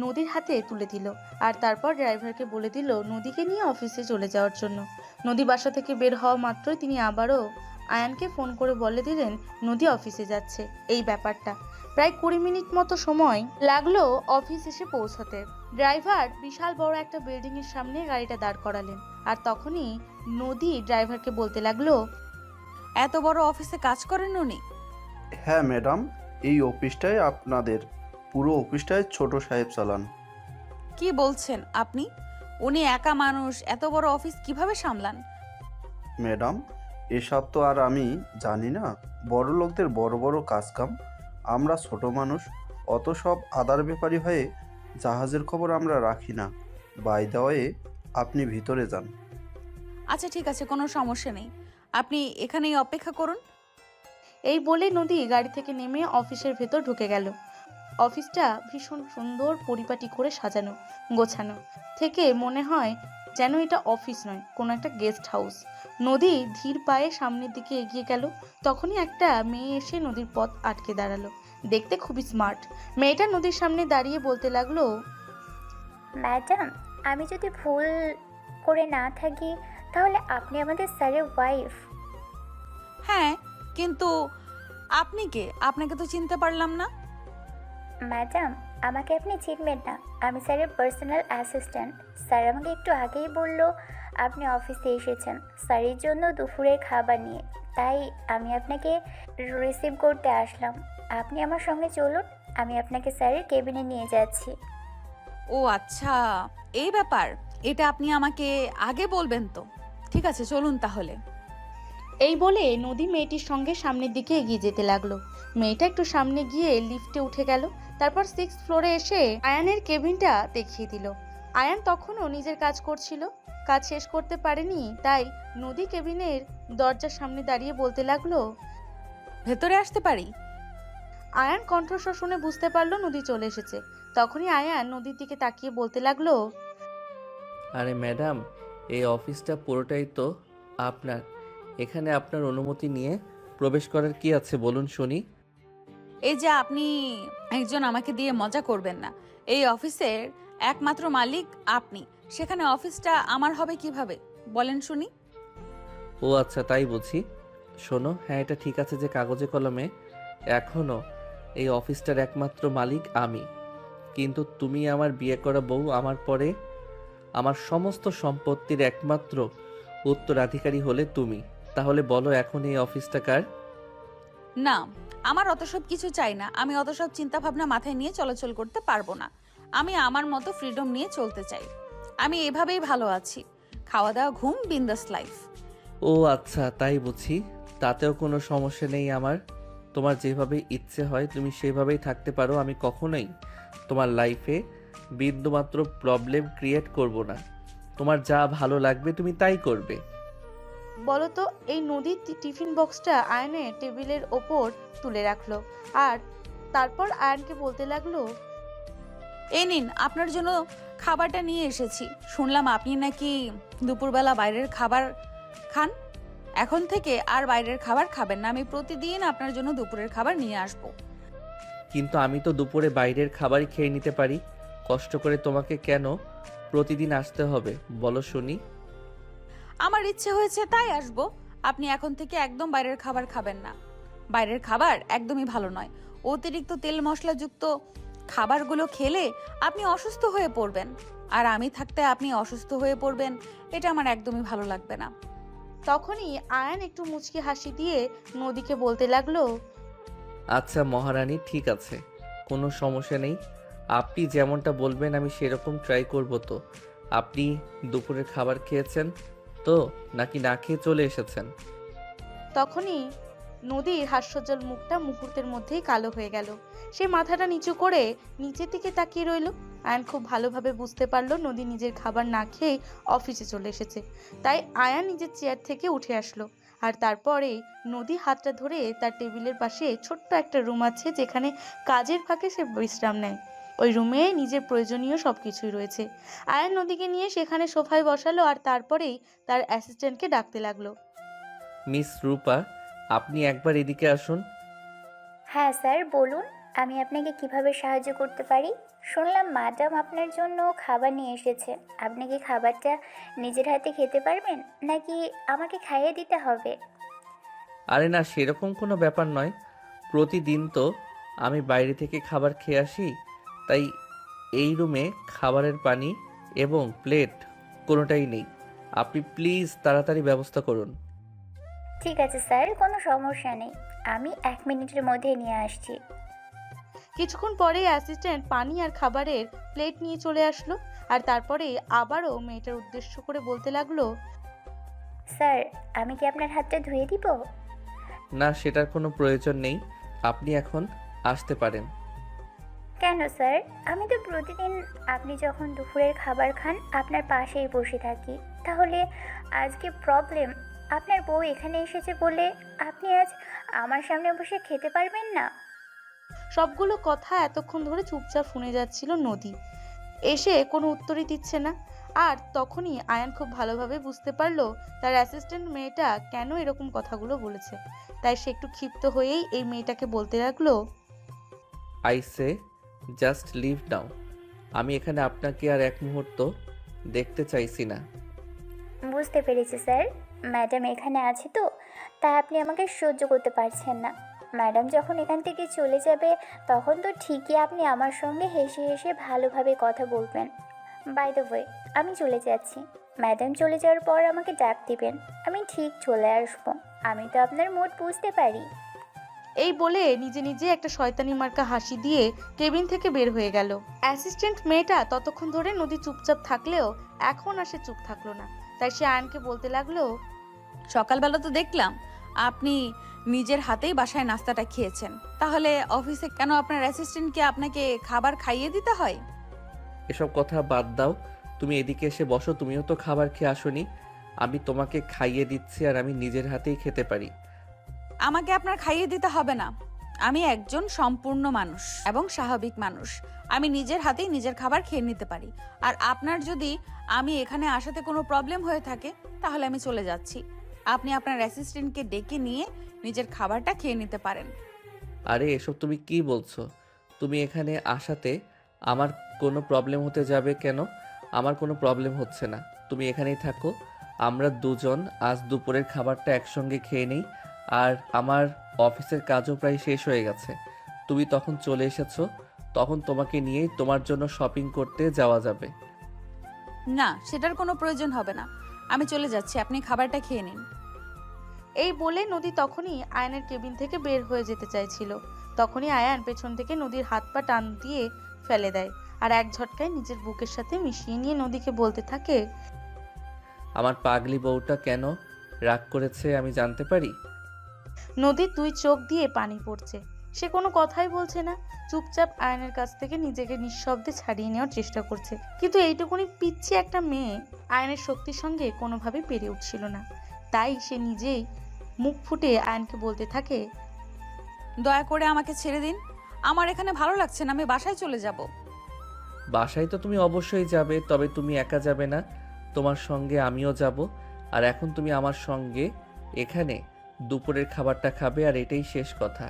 নদীর হাতে তুলে দিল। আর তারপর ড্রাইভারকে বলে দিল নদীকে নিয়ে অফিসে চলে যাওয়ার জন্য। নদী বাসা থেকে বের হওয়া মাত্রই তিনি আবারও আয়ানকে ফোন করে বলে দিলেন নদী অফিসে যাচ্ছে। এই ব্যাপারটা প্রায় 20 মিনিট মতো সময় লাগলো অফিস এসে পৌঁছাতে। ড্রাইভার বিশাল বড় একটা বিল্ডিং এর সামনে গাড়িটা দাঁড় করালেন। আর তখনই নদী ড্রাইভারকে বলতে লাগলো, এত বড় অফিসে কাজ করেন উনি? হ্যাঁ ম্যাডাম, এই অফিসটাই আপনাদের। পুরো অফিসটাই ছোট সাহেব চালান। কি বলছেন আপনি? উনি একা মানুষ, এত বড় অফিস কিভাবে সামলান? ম্যাডাম, এসব তো আর আমি জানি না। বড় লোকদের বড় বড় কাজকাম, আমরা ছোট মানুষ, অত সব আদার ব্যাপারী হয়ে জাহাজের খবর আমরা রাখি না। বাই দ্য ওয়ে, আপনি ভিতরে যান। আচ্ছা ঠিক আছে, কোনো সমস্যা নেই, আপনি এখানেই অপেক্ষা করুন। এই বলে নদী গাড়ি থেকে নেমে অফিসের ভেতর ঢুকে গেল। অফিসটা ভীষণ সুন্দর পরিপাটি করে সাজানো গোছানো, থেকে মনে হয় যেন এটা অফিস নয়, কোনো একটা গেস্ট হাউস। নদী ধীর পায়ে সামনের দিকে এগিয়ে গেল। তখনই একটা মেয়ে এসে নদীর পথ আটকে দাঁড়ালো। দেখতে খুবই স্মার্ট। মেয়েটা নদীর সামনে দাঁড়িয়ে বলতে লাগলো, ম্যাডাম, আমি যদি ভুল করে না থাকি তাহলে আপনি আমাদের স্যারের ওয়াইফ। হ্যাঁ, কিন্তু আপনি কে? আপনাকে তো চিনতে পারলাম না। ম্যাডাম, আমাকে আপনি চিনবেন না, আমি স্যারের পার্সোনাল অ্যাসিস্ট্যান্ট। স্যার আমাকে একটু আগেই বলল আপনি অফিসে এসেছেন স্যারের জন্য দুপুরের খাবার নিয়ে, তাই আমি আপনাকে রিসিভ করতে আসলাম। আপনি আমার সঙ্গে চলুন, আমি আপনাকে স্যারের কেবিনে নিয়ে যাচ্ছি। ও আচ্ছা, এই ব্যাপার। এটা আপনি আমাকে আগে বলবেন তো। ঠিক আছে, চলুন তাহলে। এই বলে নদী মেয়েটির সঙ্গে সামনের দিকে এগিয়ে যেতে লাগলো। মেয়েটা একটু সামনে গিয়ে লিফটে উঠে গেল, তারপর 6th ফ্লোরে এসে আয়ানের কেবিনটা দেখিয়ে দিল। আয়ান তখনও নিজের কাজ করছিল, কাজ শেষ করতে পারেনি, তাই নদী কেবিনের দরজার সামনে দাঁড়িয়ে বলতে লাগলো। ভেতরে আসতে পারি? আয়ান কণ্ঠস্বর শুনে বুঝতে পারলো নদী চলে এসেছে। তখনই আয়ান নদীর দিকে তাকিয়ে বলতে লাগলো। আরে ম্যাডাম, এই অফিসটা পুরোটাই তো আপনার। এখানে আপনার অনুমতি নিয়ে প্রবেশ করার কি আছে বলুন শুনি। এই যে আপনি একজন, আমাকে দিয়ে মজা করবেন না। এই অফিসের একমাত্র মালিক আপনি, সেখানে অফিসটা আমার হবে কিভাবে বলেন শুনি? ও আচ্ছা, তাই বুঝি। শোনো, হ্যাঁ এটা ঠিক আছে যে কাগজে কলমে এখনও এই অফিসটার একমাত্র মালিক আমি, কিন্তু তুমি আমার বিয়ে করা বউ। আমার পরে আমার সমস্ত সম্পত্তির একমাত্র উত্তরাধিকারী হলে তুমি। তাহলে বলো এখন এই অফিসটা কার? না, আমার অত সব কিছু চাই না। আমি অত সব চিন্তা ভাবনা মাথায় নিয়ে চলাচল করতে পারবো না। আমি আমার মতো ফ্রিডম নিয়ে চলতে চাই। আমি এভাবেই ভালো আছি, খাওয়া দাওয়া, ঘুম, বিন্দাস লাইফ। ও আচ্ছা, তাই বুঝি। তাতেও কোনো সমস্যা নেই আমার। তোমার যেভাবে ইচ্ছে হয় তুমি সেভাবেই থাকতে পারো। আমি কখনোই তোমার লাইফে বিন্দুমাত্র প্রবলেম ক্রিয়েট করব না। তোমার যা ভালো লাগবে তুমি তাই করবে। বলতো এই নদীর টিফিন বক্সটা আয়নের টেবিলের ওপর তুলে রাখলো, আর তারপর আয়নকে বলতে লাগলো। এই নিন, আপনার জন্য খাবারটা নিয়ে এসেছি। শুনলাম আপনি নাকি দুপুরবেলা বাইরের খাবার খান। এখন থেকে আর বাইরের খাবার খাবেন না। আমি প্রতিদিন আপনার জন্য দুপুরের খাবার নিয়ে আসব। কিন্তু আমি তো দুপুরে বাইরের খাবারই খেয়ে নিতে পারি। কষ্ট করে তোমাকে কেন প্রতিদিন আসতে হবে বলো শুনি। আমার ইচ্ছে হয়েছে তাই আসব। আপনি এখন থেকে একদম বাইরের খাবার খাবেন না। বাইরের খাবার একদমই ভালো নয়। অতিরিক্ত তেল মশলাযুক্ত খাবারগুলো খেলে আপনি অসুস্থ হয়ে পড়বেন, আর আমি থাকতে আপনি অসুস্থ হয়ে পড়বেন, এটা আমার একদমই ভালো লাগবে না। তখনই আয়ান একটু মুচকি হাসি দিয়ে নদীকে বলতে লাগলো। আচ্ছা মহারানী, ঠিক আছে, কোনো সমস্যা নেই। আপনি যেমনটা বলবেন আমি সেরকম ট্রাই করব। তো আপনি দুপুরের খাবার খেয়েছেন তো, নাকি না খেয়ে চলে এসেছেন? তখনই নদীর হাস্যজ্জ্বল মুখটা মুহূর্তের মধ্যেই কালো হয়ে গেল। সে মাথাটা নিচু করে নিচের দিকে তাকিয়ে রইল। আয়ান খুব ভালোভাবে বুঝতে পারলো নদী নিজের খাবার না খেয়ে অফিসে চলে এসেছে। তাই আয়ান নিজের চেয়ার থেকে উঠে আসলো, আর তারপরে নদী হাতটা ধরে তার টেবিলের পাশে ছোট্ট একটা রুম আছে যেখানে কাজের ফাঁকে সে বিশ্রাম নেয়। ওই রুমে নিজের প্রয়োজনীয় সব কিছুই রয়েছে। আয়ান নদীকে নিয়ে সেখানে সোফায় বসালো, আর তারপরেই তার অ্যাসিস্ট্যান্টকে ডাকতে লাগলো। মিস রূপা, আপনি একবার এদিকে আসুন। হ্যাঁ স্যার, বলুন আমি আপনাকে কিভাবে সাহায্য করতে পারি। শুনলাম ম্যাডাম আপনার জন্য খাবার নিয়ে এসেছে। আপনি কি খাবারটা নিজের হাতে খেতে পারবেন নাকি আমাকে খাইয়ে দিতে হবে? আরে না, সেরকম কোনো ব্যাপার নয়। প্রতিদিন তো আমি বাইরে থেকে খাবার খেয়ে আসি, তাই এই রুমে খাবারের পানি এবং প্লেট কোনোটাই নেই। আপনি প্লিজ তাড়াতাড়ি ব্যবস্থা করুন। ঠিক আছে স্যার, কোনো সমস্যা নেই, আমি 1 মিনিটের মধ্যে নিয়ে আসছি। কিছুক্ষণ পরে অ্যাসিস্ট্যান্ট পানি আর খাবারের প্লেট নিয়ে চলে আসলো, আর তারপরে আবারও মেয়েটার উদ্দেশ্য করে বলতে লাগলো। স্যার, আমি কি আপনার হাতটা ধুয়ে দিব? না, সেটার কোনো প্রয়োজন নেই। আপনি এখন আসতে পারেন। কেন স্যার? আমি তো প্রতিদিন আপনি যখন দুপুরের খাবার খান আপনার পাশেই বসে থাকি। তাহলে আজকে প্রবলেম, আপনার বউ এখানে এসেছে বলে আপনি আজ আমার সামনে বসে খেতে পারবেন না? সবগুলো কথা এতক্ষণ ধরে চুপচাপ শুনে যাচ্ছিল নদী, এসে কোনো উত্তরই দিচ্ছে না। আর তখনই আয়ান খুব ভালোভাবে বুঝতে পারলো তার অ্যাসিস্ট্যান্ট মেয়েটা কেন এরকম কথাগুলো বলেছে। তাই সে একটু ক্ষিপ্ত হয়েই এই মেয়েটাকে বলতে লাগলো। আই সে জাস্ট লিভ নাও। আমি এখানে আপনাকে আর এক মুহূর্ত দেখতে চাইছি না। বুঝতে পেরেছি স্যার। ম্যাডাম এখানে আছে তো, তাই আপনি আমাকে সহ্য করতে পারছেন না। ম্যাডাম যখন এখান থেকে চলে যাবে তখন তো ঠিকই আপনি আমার সঙ্গে হেসে হেসে ভালোভাবে কথা বলবেন। বাই দ্য ওয়ে, আমি চলে যাচ্ছি। ম্যাডাম চলে যাওয়ার পর আমাকে ডাক দিবেন, আমি ঠিক চলে আসবো। আমি তো আপনার মুড বুঝতে পারি। এই বলে নিজে নিজে একটা শয়তানি মার্কা হাসি দিয়ে কেবিন থেকে বের হয়ে গেল। অ্যাসিস্ট্যান্ট মেয়েটা ততক্ষণ ধরে নদী চুপচাপ থাকলেও এখন আর সে চুপ থাকলো না। তাই সে আয়নকে বলতে লাগলো, সকালবেলা তো দেখলাম আপনি নিজের হাতেই বাসায় নাস্তাটা খেয়েছেন, তাহলে অফিসে কেন আপনার অ্যাসিস্ট্যান্টকে আপনাকে খাবার খাইয়ে দিতে হয়? এসব কথা বাদ দাও, তুমি এদিকে এসে বসো। তুমিও তো খাবার খেয়ে আসোনি। আমি তোমাকে খাইয়ে দিচ্ছি আর আমি নিজের হাতেই খেতে পারি। আমাকে আপনার খাইয়ে দিতে হবে না। আমি একজন সম্পূর্ণ মানুষ এবং স্বাভাবিক মানুষ। আমি নিজের হাতেই নিজের খাবার খেয়ে নিতে পারি। আর আপনার যদি আমি এখানে আসাতে কোনো প্রবলেম হয়ে থাকে তাহলে আমি চলে যাচ্ছি। আপনি আপনার অ্যাসিস্ট্যান্টকে ডেকে নিয়ে নিজের খাবারটা খেয়ে নিতে পারেন। আরে এসব তুমি কি বলছো? তুমি এখানে আসাতে আমার কোনো প্রবলেম হতে যাবে কেন? আমার কোনো প্রবলেম হচ্ছে না। তুমি এখানেই থাকো। আমরা দুজন আজ দুপুরের খাবারটা একসঙ্গে খেয়ে নিই। আর আমার অফিসের কাজও প্রায় শেষ হয়ে গেছে। তুমি তখন চলে এসেছো, তখন তোমাকে নিয়েই তোমার জন্য শপিং করতে যাওয়া যাবে। না, সেটার কোনো প্রয়োজন হবে না। আমি চলে যাচ্ছি, আপনি খাবারটা খেয়ে নিন। এই বলে নদী তখনই আয়নের কেবিন থেকে বের হয়ে যেতে চাইছিল। তখনই আয়ান পেছন থেকে নদীর হাত পা টান দিয়ে ফেলে দেয় আর এক ঝটকায় নিজের বুকের সাথে মিশিয়ে নিয়ে নদীকে বলতে থাকে, আমার পাগলি বউটা কেন রাগ করেছে আমি জানতে পারি? নদীর দুই চোখ দিয়ে পানি পড়ছে। সে কোনো কথাই বলছে না, চুপচাপ আয়নের কাছ থেকে নিজেকে নিঃশব্দে ছাড়িয়ে নেওয়ার চেষ্টা করছে। কিন্তু এইটুকুনি পিচ্ছি একটা মেয়ে আয়নের শক্তির সঙ্গে কোনোভাবেই পেরে উঠছিল না। তাই সে নিজেই মুখ ফুটে আয়নকে বলতে থাকে, দয়া করে আমাকে ছেড়ে দিন। আমার এখানে ভালো লাগছে না, আমি বাসায় চলে যাব। বাসায় তো তুমি অবশ্যই যাবে, তবে তুমি একা যাবে না, তোমার সঙ্গে আমিও যাব। আর এখন তুমি আমার সঙ্গে এখানে দুপুরের খাবারটা খাবে, আর এটাই শেষ কথা।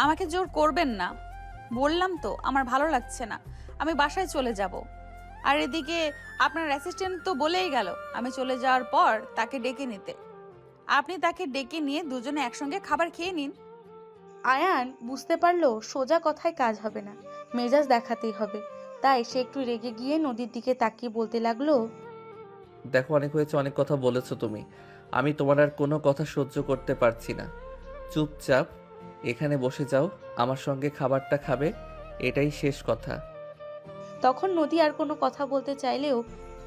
আমাকে জোর করবেন না, বললাম তো আমার ভালো লাগছে না, আমি বাসায় চলে যাব। আর এদিকে আপনার অ্যাসিস্ট্যান্ট তো বলেই গেল আমি চলে যাওয়ার পর তাকে ডেকে নিতে। আপনি তাকে ডেকে নিয়ে দুজনে একসঙ্গে খাবার খেয়ে নিন। আয়ান বুঝতে পারলো সোজা কথায় কাজ হবে না, মেজাজ দেখাতেই হবে। তাই সে একটু রেগে গিয়ে নদীর দিকে তাকিয়ে বলতে লাগলো, দেখো অনেক হয়েছে, অনেক কথা বলেছো তুমি। আমি তোমার আর কোনো কথা সহ্য করতে পারছি না। চুপচাপ এখানে বসে যাও, আমার সঙ্গে খাবারটা খাবে, এটাই শেষ কথা। তখন নদী আর কোনো কথা বলতে চাইলেও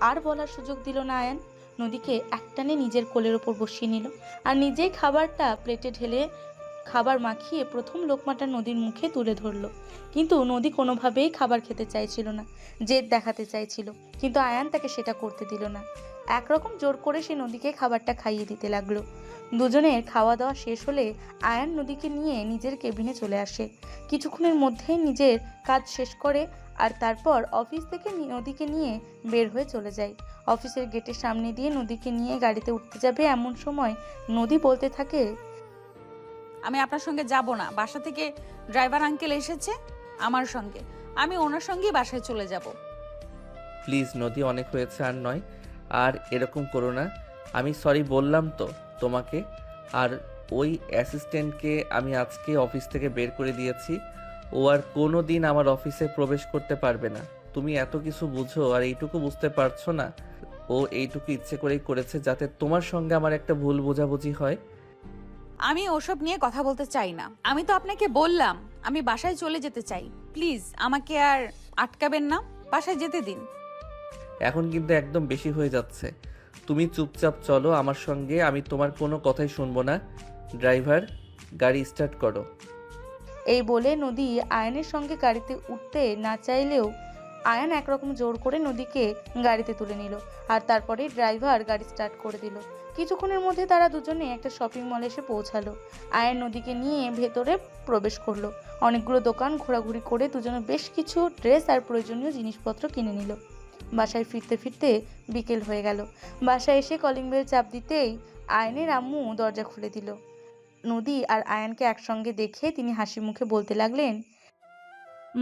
আর বলার সুযোগ দিল না আয়ান। নদীকে একটানে নিজের কোলের ওপর বসিয়ে নিল আর নিজেই খাবারটা প্লেটে ঢেলে খাবার মাখিয়ে প্রথম লোকমাটা নদীর মুখে তুলে ধরলো। কিন্তু নদী কোনোভাবেই খাবার খেতে চাইছিল না, জেদ দেখাতে চাইছিল, কিন্তু আয়ান তাকে সেটা করতে দিল না। একরকম জোর করে সে নদীকে খাবারটা খাইয়ে দিতে লাগলো। দুজনের খাওয়া দাওয়া শেষ হলে আয়ান নদীকে নিয়ে নিজের কেবিনে চলে আসে। কিছুক্ষণের মধ্যেই নিজের কাজ শেষ করে আর তারপর অফিস থেকে নদীকে নিয়ে বের হয়ে চলে যায়। অফিসের গেটের সামনে দিয়ে নদীকে নিয়ে গাড়িতে উঠতে যাবে এমন সময় নদী বলতে থাকে, আমি আপনার সঙ্গে যাব না। বাসা থেকে ড্রাইভার আঙ্কেল এসেছে আমার সঙ্গে, আমি ওনার সঙ্গেই বাসায় চলে যাব। প্লিজ নদী, অনেক হয়েছে, আর নয়। আর এরকম করো না। আমি সরি বললাম তো তোমাকে। আর ওই অ্যাসিস্ট্যান্টকে আমি আজকে অফিস থেকে বের করে দিয়েছি। ও আর কোনো দিন আমার অফিসে প্রবেশ করতে পারবে না। তুমি এত কিছু বুঝো আর এইটুকু বুঝতে পারছো না? ও এইটুকু ইচ্ছে করেই করেছে যাতে তোমার সঙ্গে আমার একটা ভুল বোঝাবুঝি হয়। আমি ওসব নিয়ে কথা বলতে চাই না। আমি তো আপনাকে বললাম আমি বাসায় চলে যেতে চাই। প্লিজ আমাকে আর আটকাবেন না, বাসায় যেতে দিন। এখন কিন্তু একদম বেশি হয়ে যাচ্ছে। তুমি চুপচাপ চলো আমার সঙ্গে, আমি তোমার কোনো কথাই শুনবো না। ড্রাইভার, গাড়ি স্টার্ট করো। এই বলে নদী আয়নের সঙ্গে গাড়িতে উঠতে না চাইলেও আয়ান একরকম জোর করে নদীকে গাড়িতে তুলে নিল আর তারপরে ড্রাইভার গাড়ি স্টার্ট করে দিল। কিছুক্ষণের মধ্যে তারা দুজনে একটা শপিং মলে এসে পৌঁছালো। আয়ান নদীকে নিয়ে ভেতরে প্রবেশ করলো। অনেকগুলো দোকান ঘোরাঘুরি করে দুজনে বেশ কিছু ড্রেস আর প্রয়োজনীয় জিনিসপত্র কিনে নিল। বাসায় ফিরতে ফিরতে বিকেল হয়ে গেল। বাসায় এসে কলিং বেল চাপ দিতেই আয়নের আম্মু দরজা খুলে দিল। নদী আর আয়ানকে একসঙ্গে দেখে তিনি হাসি মুখে বলতে লাগলেন,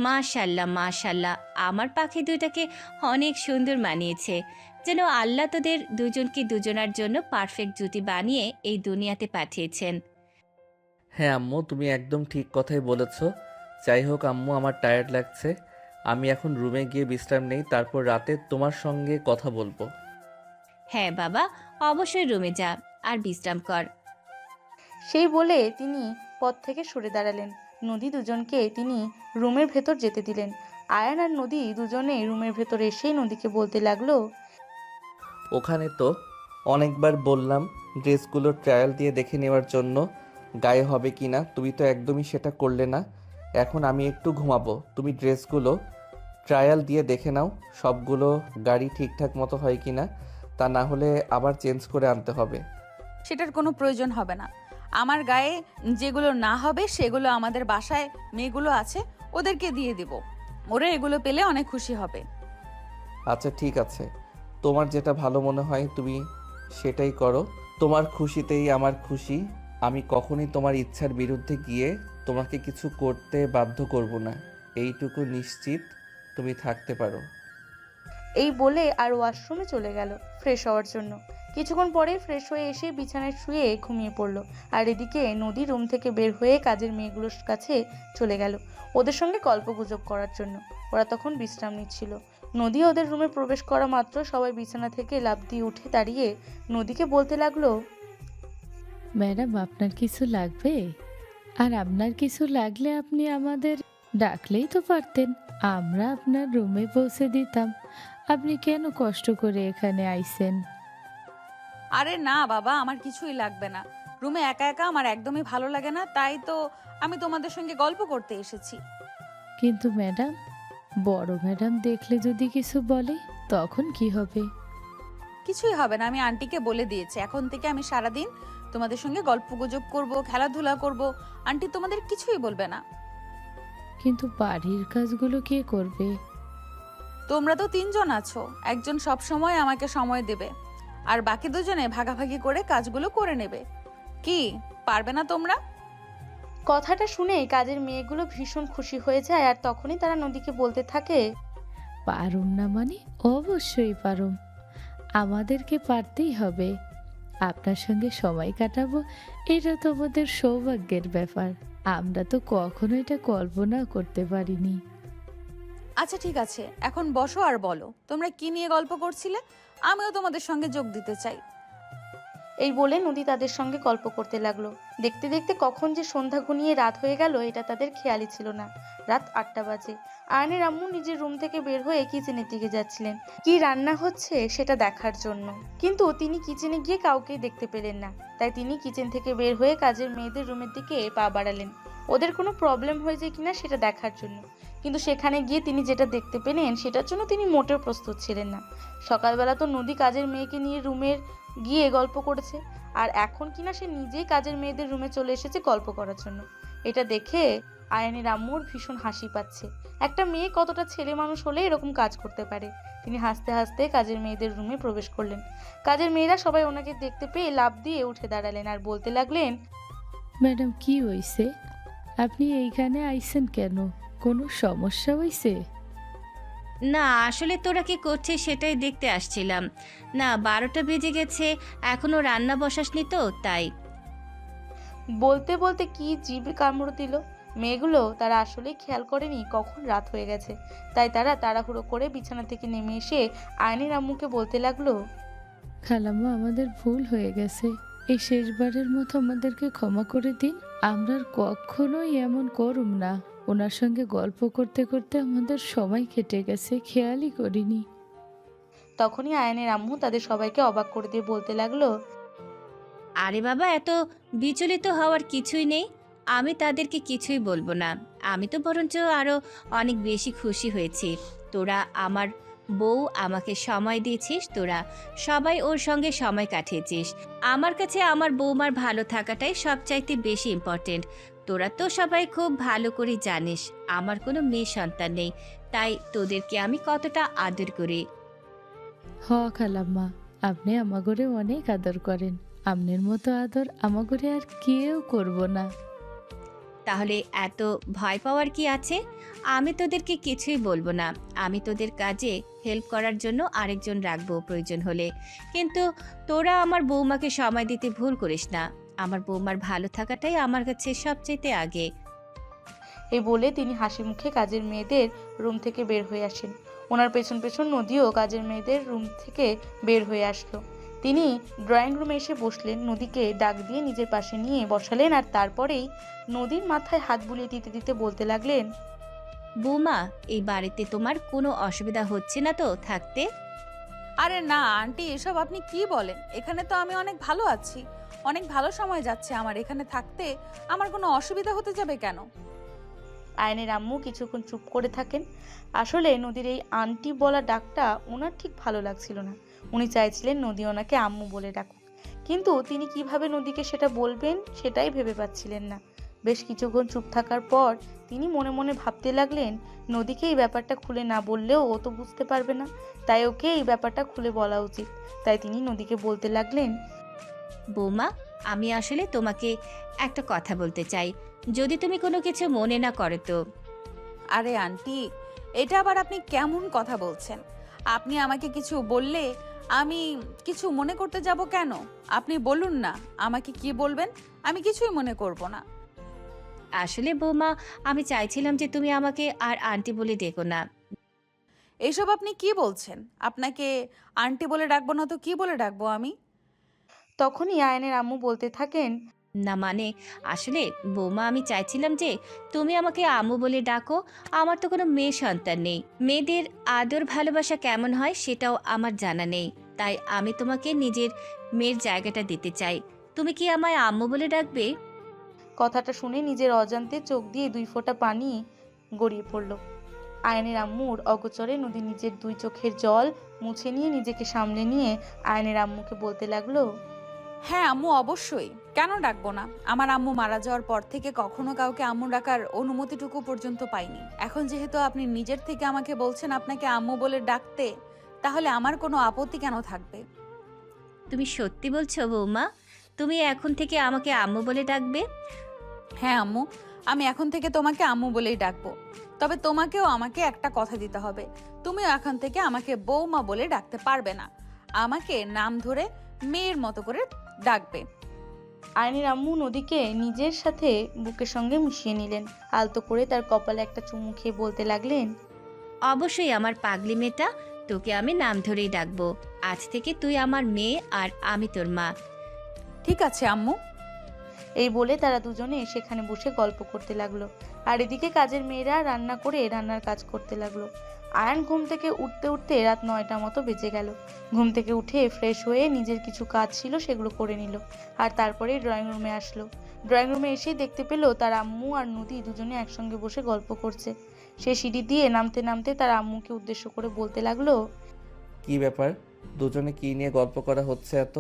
মাশাল্লাহ মাশাল্লাহ, আমার পাখি দুইটাকে অনেক সুন্দর মানিয়েছে। যেন আল্লাহ তোদের দুজনকে দুজনার জন্য পারফেক্ট জুটি বানিয়ে এই দুনিয়াতে পাঠিয়েছেন। হ্যাঁ আম্মু, তুমি একদম ঠিক কথাই বলেছ। যাই হোক আম্মু, আমার টায়ার্ড লাগছে। আমি এখন রুমে গিয়ে বিশ্রাম নেই, তারপর রাতে তোমার সঙ্গে কথা বলবো। হ্যাঁ বাবা, অবশ্যই রুমে যা আর বিশ্রাম কর। সেই বলে তিনি পথ থেকে সরে দাঁড়ালেন। নদী দুজনকে তিনি রুমের ভেতর যেতে দিলেন। আয়ান আর নদী দুজনে রুমের ভেতর এসেই নদীকে বলতে লাগলো, ওখানে তো অনেকবার বললাম ড্রেসগুলো ট্রায়াল দিয়ে দেখে নেওয়ার জন্য গায়ে হবে কি না, তুমি তো একদমই সেটা করলে না। এখন আমি একটু ঘুমাবো, তুমি ড্রেসগুলো ট্রায়াল দিয়ে দেখে নাও সবগুলো গাড়ি ঠিকঠাক মতো হয় কি না, তা না হলে আবার চেঞ্জ করে আনতে হবে। সেটার কোনো প্রয়োজন হবে না। আমার গায়ে যেগুলো না হবে সেগুলো আমাদের বাসায় মেয়েগুলো আছে, ওদেরকে দিয়ে দিব। ওরা এগুলো পেলে অনেক খুশি হবে। আচ্ছা ঠিক আছে, তোমার যেটা ভালো মনে হয় তুমি সেটাই করো। তোমার খুশিতেই আমার খুশি। আমি কখনোই তোমার ইচ্ছার বিরুদ্ধে গিয়ে তোমাকে কিছু করতে বাধ্য করব না, এইটুকু নিশ্চিত তুমি থাকতে পারো। এই বলে আর ওয়াশরুমে চলে গেল ফ্রেশ হওয়ার জন্য। কিছুক্ষণ পরে ফ্রেশ হয়ে এসে বিছানায় শুয়ে ঘুমিয়ে পড়ল। আর এদিকে নদী রুম থেকে বের হয়ে কাজের মেয়েগুলোর কাছে চলে গেল ওদের সঙ্গে গল্পগুজব করার জন্য। ওরা তখন বিশ্রাম নিচ্ছিল। নদী ওদের রুমে প্রবেশ করা মাত্র সবাই বিছানা থেকে লাফ দিয়ে উঠে দাঁড়িয়ে নদীকে বলতে লাগলো, ম্যাডাম আপনার কিছু লাগবে? আর আপনার কিছু লাগলে আপনি আমাদের ডাকলেই তো পারতেন, আমরা আপনার রুমে পৌঁছে দিতাম। আপনি কেন কষ্ট করে এখানে আইছেন? আরে না বাবা, আমার কিছুই লাগবে না। রুমে একা একা আমার একদমই ভালো লাগে না, তাই তো আমি তোমাদের সঙ্গে গল্প করতে এসেছি। কিন্তু ম্যাডাম, বড় ম্যাডাম দেখলে যদি কিছু বলে তখন কি হবে? কিছুই হবে না, আমি আন্টিকে বলে দিয়েছি। এখন থেকে আমি সারাদিন তোমাদের সঙ্গে গল্পগুজব করব, খেলাধুলা করব। আন্টি তোমাদের কিছুই বলবে না। কিন্তু বাড়ির কাজগুলো কে করবে? তোমরা তো 3 জন আছো, একজন সব সময় আমাকে সময় দেবে, আর বাকি দুজনে ভাগাভাগি করে কাজগুলো করে নেবে। কি পারবে না তোমরা? কথাটা শুনে কাজের মেয়েগুলো ভীষণ খুশি হয়ে যায়। আর তখনই তারা নদীকে বলতে থাকে, পারুম না মানে অবশ্যই পারুম, আমাদেরকে পারতেই হবে। আপনার সঙ্গে সময় কাটাবো, এটা তো আমাদের সৌভাগ্যের ব্যাপার। আমরা তো কখনো এটা কল্পনা করতে পারিনি। আচ্ছা ঠিক আছে, এখন বসো আর বলো তোমরা কি নিয়ে গল্প করছিলে। আমিও তোমাদের সঙ্গে যোগ দিতে চাই। এই বলে নদী তাদের সঙ্গে গল্প করতে লাগলো। দেখতে দেখতে কখন যে সন্ধ্যা ঘনিয়ে রাত হয়ে গেল এটা তাদের খেয়ালই ছিল না। রাত 8টা বাজে। আয়নের আম্মু নিজের রুম থেকে বের হয়ে কিচেনের দিকে যাচ্ছিলেন কি রান্না হচ্ছে সেটা দেখার জন্য, কিন্তু তিনি কিচেনে গিয়ে কাউকেই দেখতে পেলেন না। তাই তিনি কিচেন থেকে বের হয়ে কাজের মেয়েদের রুমের দিকে পা বাড়ালেন ওদের কোনো প্রবলেম হয়ে যায় কিনা সেটা দেখার জন্য। কিন্তু সেখানে গিয়ে তিনি যেটা দেখতে পেলেন সেটার জন্য তিনি মোটেও প্রস্তুত ছিলেন না। সকালবেলা তো নদী কাজের মেয়েকে নিয়ে রুমের গিয়ে গল্প করেছে, আর এখন কিনা সে নিজেই কাজের মেয়েদের রুমে চলে এসেছে গল্প করার জন্য। এটা দেখে আয়ানের আম্মুর ভীষণ হাসি পাচ্ছে। একটা মেয়ে কতটা ছেলে মানুষ হলে এরকম কাজ করতে পারে। তিনি হাসতে হাসতে কাজের মেয়েদের রুমে প্রবেশ করলেন। কাজের মেয়েরা সবাই ওনাকে দেখতে পেয়ে লাফ দিয়ে উঠে দাঁড়ালেন আর বলতে লাগলেন, ম্যাডাম কি হইছে? আপনি এইখানে আইছেন কেন? কোনো সমস্যা হইছে? না, আসলে তোরা কি করছিস সেটাই দেখতে আসছিলাম। না, 12টা বেজে গেছে, এখনো রান্না বসাসনি তো, তাই। বলতে বলতে কি জিভে কামড় দিল। মেয়েগুলো তারা আসলেই খেয়াল করেনি কখন রাত হয়ে গেছে। তাই তারা তাড়াহুড়ো করে বিছানা থেকে নেমে এসে আয়নের আম্মুকে বলতে লাগলো, খালাম্মা, আমাদের ভুল হয়ে গেছে, এই শেষবারের মতো আমাদেরকে ক্ষমা করে দিন। আমরা আর কখনোই এমন করুম না। ওনার সঙ্গে গল্প করতে করতে আমাদের সময় কেটে গেছে, খেয়ালই করিনি। তখনই আয়নের আম্মু তাদের সবাইকে অবাক করে দিয়ে বলতে লাগলো, আরে বাবা, এত বিচলিত হওয়ার কিছুই নেই। আমি তাদেরকে কিছুই বলবো না। আমি তো বরঞ্চ আরো অনেক বেশি খুশি হয়েছি। তোরা আমার বউ, আমাকে সময় দিয়েছিস, তোরা সবাই ওর সঙ্গে সময় কাটিয়েছিস। আমার কাছে আমার বৌমার ভালো থাকাটাই সবচাইতে বেশি ইম্পর্টেন্ট। তোরা তো সবাই খুব ভালো করে জানিস আমার কোনো মেয়ে সন্তান নেই, তাই তোদেরকে আমি কতটা আদর করি। হ খালাম্মা, আপনি আমাগরে অনেক আদর করেন। আপনার মতো আদর আমাগরে আর কেউ করব না। তাহলে এত ভয় পাওয়ার কি আছে? আমি তোদেরকে কিছুই বলবো না। আমি তোদের কাজে হেল্প করার জন্য আরেকজন রাখবো প্রয়োজন হলে। কিন্তু তোরা আমার বৌমাকে সময় দিতে ভুল করিস না। আমার বৌমার ভালো থাকাটাই আমার কাছে সবচেয়ে আগে। এই বলে তিনি হাসি মুখে কাজের মেয়েদের রুম থেকে বের হয়ে আসেন। ওনার পেছন পেছন নদীও কাজের মেয়েদের রুম থেকে বের হয়ে আসলো। তিনি ড্রয়িং রুমে এসে বসলেন, নদীকে ডাক দিয়ে নিজের পাশে নিয়ে বসালেন আর তারপরেই নদীর মাথায় হাত বুলিয়ে দিতে দিতে বলতে লাগলেন, বৌমা, এই বাড়িতে তোমার কোনো অসুবিধা হচ্ছে না তো থাকতে? আরে না আন্টি, এসব আপনি কি বলেন? এখানে তো আমি অনেক ভালো আছি, অনেক ভালো সময় যাচ্ছে আমার এখানে থাকতে। আমার কোনো অসুবিধা হতে যাবে কেন? আয়নের আম্মু কিছুক্ষণ চুপ করে থাকেন। আসলে নদীর এই আন্টি বলা ডাকটা ওনার ঠিক ভালো লাগছিল না। উনি চাইছিলেন নদী ওনাকে আম্মু বলে ডাকুক, কিন্তু তিনি কিভাবে নদীকে সেটা বলবেন সেটাই ভেবে পাচ্ছিলেন না। বেশ কিছুক্ষণ চুপ থাকার পর তিনি মনে মনে ভাবতে লাগলেন, নদীকে এই ব্যাপারটা খুলে না বললেও ও তো বুঝতে পারবে না, তাই ওকে এই ব্যাপারটা খুলে বলা উচিত। তাই তিনি নদীকে বলতে লাগলেন, বৌমা, আমি আসলে তোমাকে একটা কথা বলতে চাই, যদি তুমি কোনো কিছু মনে না করো তো। আরে আন্টি, এটা আবার আপনি কেমন কথা বলছেন? আপনি আমাকে কিছু বললে আমি কিছু মনে করতে যাব কেন? আপনি বলুন না আমাকে কি বলবেন, আমি কিছুই মনে করব না। আসলে বৌমা, আমি চাইছিলাম যে তুমি আমাকে আর আন্টি বলে ডেকো না। এইসব আপনি কি বলছেন? আপনাকে আন্টি বলে ডাকবো না তো কি বলে ডাকবো আমি? তখনই আয়নের আম্মু বলতে থাকেন, না মানে, আসলে বৌমা, আমি চাইছিলাম যে তুমি আমাকে আম্মু বলে ডাকো। আমার তো কোনো মেয়ে সন্তান নেই, মেয়েদের আদর ভালোবাসা কেমন হয় সেটাও আমার জানা নেই। তাই আমি তোমাকে নিজের মেয়ের জায়গাটা দিতে চাই। তুমি কি আমায় আম্মু বলে ডাকবে? কথাটা শুনে নিজের অজান্তে চোখ দিয়ে 2 ফোঁটা পানি গড়িয়ে পড়ল। আয়নের আম্মুর অগোচরে নদী নিজের 2 চোখের জল মুছে নিয়ে নিজেকে সামলে নিয়ে আয়নের আম্মুকে বলতে লাগলো, হ্যাঁ আম্মু, অবশ্যই, কেন ডাকবো না? আমার আম্মু মারা যাওয়ার পর থেকে কখনো কাউকে আম্মু ডাকার অনুমতিটুকু পর্যন্ত পাইনি। এখন যেহেতু আপনি নিজের থেকে আমাকে বলছেন আপনাকে আম্মু বলে ডাকতে, তাহলে আমার কোনো আপত্তি কেন থাকবে? তুমি সত্যি বলছো বৌমা? তুমি এখন থেকে আমাকে আম্মু বলে ডাকবে? হ্যাঁ আম্মু, আমি এখন থেকে তোমাকে আম্মু বলেই ডাকবো। তবে তোমাকেও আমাকে একটা কথা দিতে হবে, তুমিও এখন থেকে আমাকে বৌমা বলে ডাকতে পারবে না, আমাকে নাম ধরে মেয়ের মতো করে ডাকবে। আয়নের আম্মু নদীকে নিজের সাথে বুকের সঙ্গে মিশিয়ে নিলেন। আলতো করে তার কপালে একটা চুমু খেয়ে বলতে লাগলেন, অবশ্যই আমার পাগলি মেয়েটা, তোকে আমি নাম ধরেই ডাকবো। আজ থেকে তুই আমার মেয়ে আর আমি তোর মা। ঠিক আছে আম্মু। এই বলে তারা দুজনে সেখানে বসে গল্প করতে লাগলো। আর এদিকে কাজের মেয়েরা রান্না করে রান্নার কাজ করতে লাগলো। আয়ান ঘুম থেকে উঠতে উঠতে রাত 9টা মতো বেজে গেল। ঘুম থেকে উঠে ফ্রেশ হয়ে নিজের কিছু কাজ ছিল সেগুলো করে নিল, আর তারপরে ড্রয়িং রুমে আসলো। ড্রয়িং রুমে এসেই দেখতে পেল তার আম্মু আর নদী দুজনে একসঙ্গে বসে গল্প করছে। সে সিঁড়ি দিয়ে নামতে নামতে তার আম্মুকে উদ্দেশ্য করে বলতে লাগলো, কি ব্যাপার, দুজনে কি নিয়ে গল্প করা হচ্ছে এত?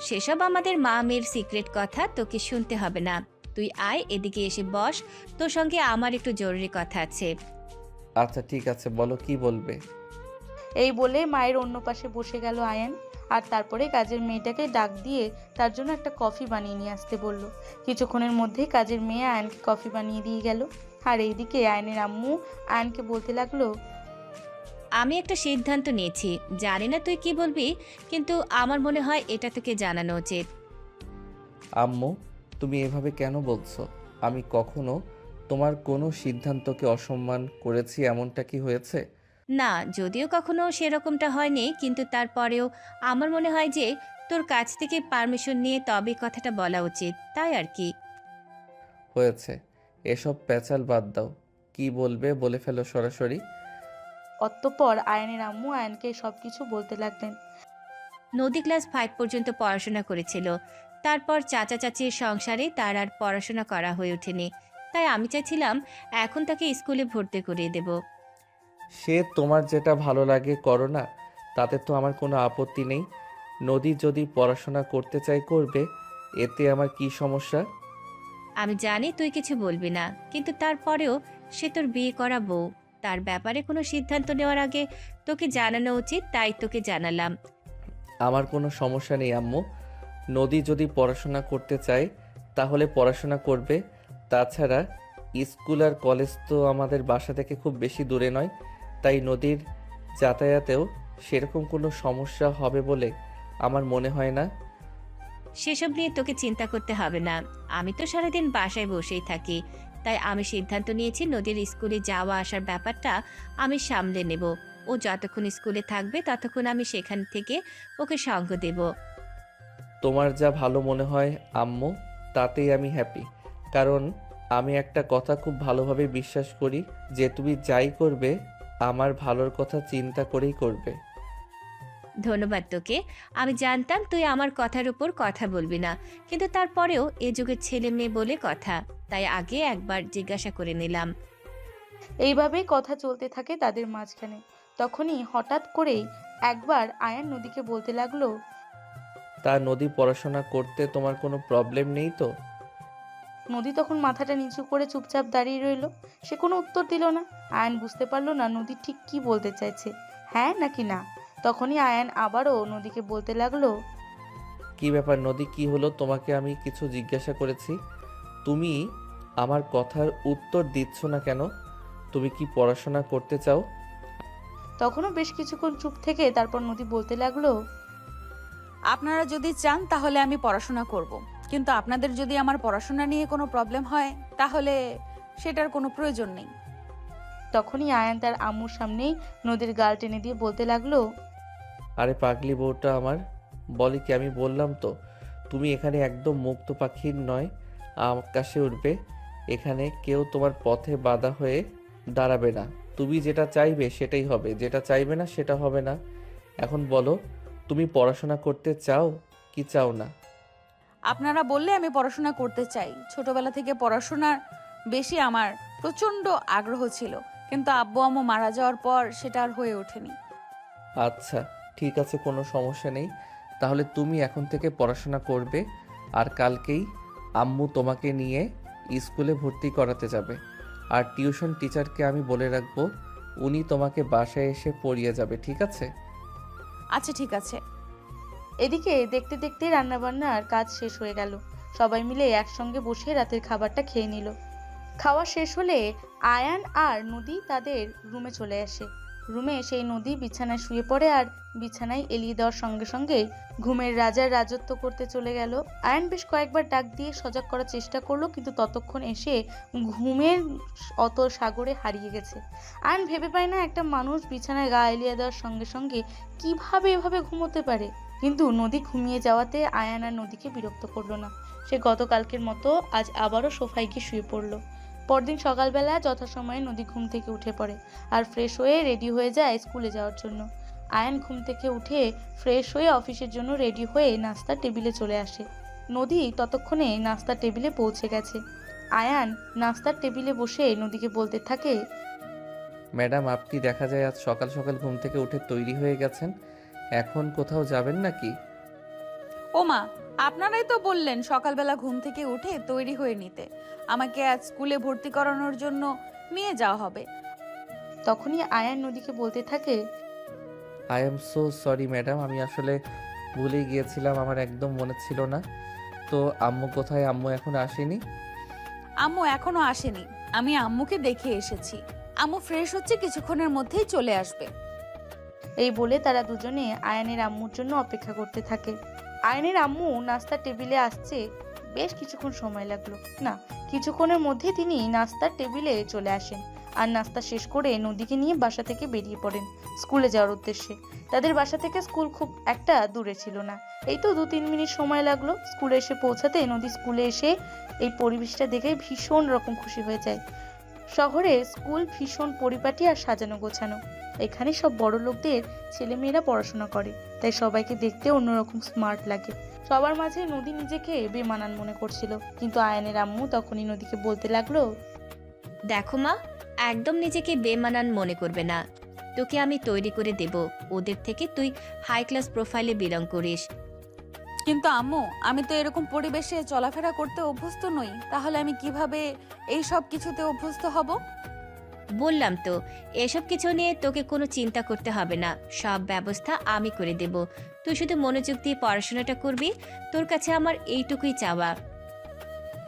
সেসব আমাদের মা মেয়ের সিক্রেট কথা তোকে শুনতে হবে না। তুই আয়, এদিকে এসে বস, তোর সঙ্গে আমার একটু জরুরি কথা আছে। আচ্ছা ঠিক আছে, বলো কি বলবে। এই বলে মায়ের অন্য পাশে বসে গেল আয়ান। আর তারপরে কাজের মেয়েটাকে ডাক দিয়ে তার জন্য একটা কফি বানিয়ে নিয়ে আসতে বলল। কিছুক্ষণের মধ্যেই কাজের মেয়ে আয়ানকে কফি বানিয়ে দিয়ে গেল। আর এইদিকে আয়নের আম্মু আয়ানকে বলতে লাগলো, আমি একটা সিদ্ধান্ত নিয়েছি, জানি না তুই কি বলবি, কিন্তু আমার মনে হয় এটা তোকে জানানো উচিত। আম্মু, তুমি এভাবে কেন বলছো? আমি কখনো তোমার কোনো সিদ্ধান্তকে অসম্মান করেছি এমনটা কি হয়েছে? না, যদিও কখনো সেরকমটা হয়নি, কিন্তু তারপরেও আমার মনে হয় যে তোর কাছ থেকে পারমিশন নিয়ে তবে কথাটা বলা উচিত, তাই আর কি। হয়েছে, এসব প্যাচাল বাদ দাও, কি বলবে বলে ফেলো সরাসরি। অতঃপর আয়ানের আম্মু আয়ানকে সবকিছু বলতে লাগলেন। নদী ক্লাস 5 পর্যন্ত পড়াশোনা করেছিল, তারপর চাচা চাচির সংসারে তার আর পড়াশোনা করা হয়ে ওঠেনি। তাই আমি চাইছিলাম এখন তাকে স্কুলে ভর্তি করিয়ে দেব। সে তোমার যেটা ভালো লাগে করো না, তাতে তো আমার কোনো আপত্তি নেই। নদী যদি পড়াশোনা করতে চাই করবে, এতে আমার কি সমস্যা? আমি জানি তুই কিছু বলবি না, কিন্তু তারপরেও সে তোর বিয়ে করা বউ, তার ব্যাপারে কোনো সিদ্ধান্ত নেওয়ার আগে তোকে জানানো উচিত, তাই তোকে জানালাম। আমার কোনো সমস্যা নেই আম্মু, নদী যদি পড়াশোনা করতে চায় তাহলে পড়াশোনা করবে। তাছাড়া স্কুল আর কলেজ তো আমাদের বাসা থেকে খুব বেশি দূরে নয়, তাই নদীর যাতায়াতেও সেরকম কোনো সমস্যা হবে বলে আমার মনে হয় না। সেসব নিয়ে তোকে চিন্তা করতে হবে না। আমি তো সারাদিন বাসায় বসেই থাকি, তাই আমি সিদ্ধান্ত নিয়েছি নদীর স্কুলে যাওয়া আসার ব্যাপারটা আমি সামলে নেব। ও যতক্ষণ স্কুলে থাকবে ততক্ষণ আমি সেখান থেকে ওকে সঙ্গ দেব। তোমার যা ভালো মনে হয় আম্মু, তাতেই আমি হ্যাপি। কারণ আমি একটা কথা খুব ভালোভাবে বিশ্বাস করি যে তুমি যাই করবে আমার ভালোর কথা চিন্তা করেই করবে। ধন্যবাদ তোকে। আমি জানতাম তুই আমার কথার উপর কথা বলবি না, কিন্তু তারপরেও এ যুগের ছেলে মেয়ে বলে কথা, তাই আগে একবার জিজ্ঞাসা করে নিলাম। এইভাবেই কথা চলতে থাকে তাদের মাঝখানে। তখনই হঠাৎ করেই একবার আয়ান নদীকে বলতে লাগলো, তা নদী, পড়াশোনা করতে তোমার কোনো প্রবলেম নেই তো? নদী তখন মাথাটা নিচু করে চুপচাপ দাঁড়িয়ে রইল। সে কোনো উত্তর দিল না। আয়ান বুঝতে পারলো না নদী ঠিক কি বলতে চাইছে, হ্যাঁ নাকি না। তখনই আয়ান আবারও নদীকে বলতে লাগলো, কি ব্যাপার নদী, কি হলো? তোমাকে আমি কিছু জিজ্ঞাসা করেছি, তুমি আমার কথার উত্তর দিচ্ছ না কেন? তুমি কি পড়াশোনা করতে চাও? তখনও বেশ কিছুক্ষণ চুপ থেকে তারপর নদী বলতে লাগলো, আপনারা যদি চান তাহলে আমি পড়াশোনা করব। কিন্তু আপনাদের যদি আমার পড়াশোনা নিয়ে কোনো প্রবলেম হয় তাহলে সেটার কোনো প্রয়োজন নেই। তখনই আয়ান তার আম্মুর সামনেই নদীর গাল টেনে দিয়ে বলতে লাগলো, আরে পাগলি বউটা আমার, বলে কি আমি বললাম তো, তুমি এখানে একদম মুক্ত পাখির নয়, আকাশে উঠবে। এখানে কেউ তোমার পথে বাধা হয়ে দাঁড়াবে না। তুমি যেটা চাইবে সেটাই হবে, যেটা চাইবে না সেটা হবে না। এখন বলো, তুমি পড়াশোনা করতে চাও কি চাও না? আপনারা বললে আমি পড়াশোনা করতে চাই। ছোটবেলা থেকে পড়াশোনার বেশি আমার প্রচণ্ড আগ্রহ ছিল, কিন্তু আব্বু আম্মু মারা যাওয়ার পর সেটা আর হয়ে ওঠেনি। আচ্ছা ঠিক আছে, কোনো সমস্যা নেই। তাহলে তুমি এখন থেকে পড়াশোনা করবে, আর কালকেই আম্মু তোমাকে নিয়ে স্কুলে ভর্তি করাতে যাবে। আর টিউশন টিচারকে আমি বলে রাখবো, উনি তোমাকে বাসায় এসে পড়িয়ে যাবে, ঠিক আছে? আচ্ছা ঠিক আছে। এদিকে দেখতে দেখতে রান্নাবান্নার কাজ শেষ হয়ে গেল। সবাই মিলে একসঙ্গে বসে রাতের খাবারটা খেয়ে নিল। খাওয়া শেষ হলে আয়ান আর নদী তাদের রুমে চলে আসে। রুমে সেই নদী বিছানায় শুয়ে পড়ে আর বিছানায় এলিয়ে দেওয়ার সঙ্গে সঙ্গে ঘুমের রাজার রাজত্ব করতে চলে গেল। আয়ান বেশ কয়েকবার ডাক দিয়ে সজাগ করার চেষ্টা করলো, কিন্তু ততক্ষণ এসে ঘুমের অত সাগরে হারিয়ে গেছে। আয়ান ভেবে পায় না একটা মানুষ বিছানায় গা এলিয়ে দেওয়ার সঙ্গে সঙ্গে কিভাবে এভাবে ঘুমোতে পারে। কিন্তু নদী ঘুমিয়ে যাওয়াতে আয়ান আর নদীকে বিরক্ত করলো না। সে গতকালকের মতো আজ আবারও সোফায় গিয়ে শুয়ে পড়লো। পরদিন সকালবেলা যথাসময়ে নদী ঘুম থেকে উঠে পড়ে আর ফ্রেশ হয়ে রেডি হয়ে যায় স্কুলে যাওয়ার জন্য। আয়ান ঘুম থেকে উঠে ফ্রেশ হয়ে অফিসের জন্য রেডি হয়ে নাস্তার টেবিলে চলে আসে। নদী ততক্ষণে নাস্তার টেবিলে পৌঁছে গেছে। আয়ান নাস্তার টেবিলে বসে নদীকে বলতে থাকে, ম্যাডাম, আপনি দেখা যায় আজ সকাল সকাল ঘুম থেকে উঠে তৈরি হয়ে গেছেন, এখন কোথাও যাবেন নাকি? ও মা, আপনারাই তো বললেন সকালবেলা ঘুম থেকে উঠে তৈরি হয়ে নিতে। আমাকে আজ স্কুলে ভর্তি করানোর জন্য নিয়ে যাওয়া হবে। তখনই আয়ান নদীকে বলতে থাকে, I am so sorry madam, আমি আসলে ভুলে গিয়েছিলাম, আমার একদম মনে ছিল না। তো আম্মু কোথায়? আম্মু এখনো আসেনি? আম্মু এখনো আসেনি, আমি আম্মুকে দেখে এসেছি। আম্মু ফ্রেশ হচ্ছে, কিছুক্ষণের মধ্যেই চলে আসবে। এই বলে তারা দুজনে আয়ানের আম্মুর জন্য অপেক্ষা করতে থাকে। আয়ানের আম্মু নাস্তার টেবিলে আসছে বেশ কিছুক্ষণ সময় লাগলো না, কিছুক্ষণের মধ্যে তিনি নাস্তার টেবিলে চলে আসেন আর নাস্তা শেষ করে নদীকে নিয়ে বাসা থেকে বেরিয়ে পড়েন স্কুলে যাওয়ার উদ্দেশ্যে। তাদের বাসা থেকে স্কুল খুব একটা দূরে ছিল না, এই তো 2-3 মিনিট সময় লাগলো স্কুলে এসে পৌঁছাতে। নদী স্কুলে এসে এই পরিবেশটা দেখে ভীষণ রকম খুশি হয়ে যায়। শহরে স্কুল ভীষণ পরিপাটি আর সাজানো গোছানো। এখানে সব বড় লোকদের ছেলেমেয়েরা পড়াশোনা করে, তাই সবাইকে দেখতে অন্যরকম স্মার্ট লাগে। সবার মাঝে নদী নিজেকে বেমানান মনে করছিল, কিন্তু আয়ানের আম্মু তখনই নদীকে বলতে লাগলো, দেখো মা, একদম নিজেকে বেমানান মনে করবে না। তোকে আমি তৈরি করে দেব, ওদের থেকে তুই হাই ক্লাস প্রোফাইলে বিলং করিস। কিন্তু আম্মু, আমি তো এরকম পরিবেশে চলাফেরা করতে অভ্যস্ত নই, তাহলে আমি কিভাবে এই সব কিছুতে অভ্যস্ত হব? বললাম তো, এসব কিছু নিয়ে তোকে কোনো চিন্তা করতে হবে না, সব ব্যবস্থা আমি করে দেব। তুই শুধু মনোযোগ দিয়ে পড়াশোনাটা করবি, তোর কাছে আমার এইটুকুই চাওয়া।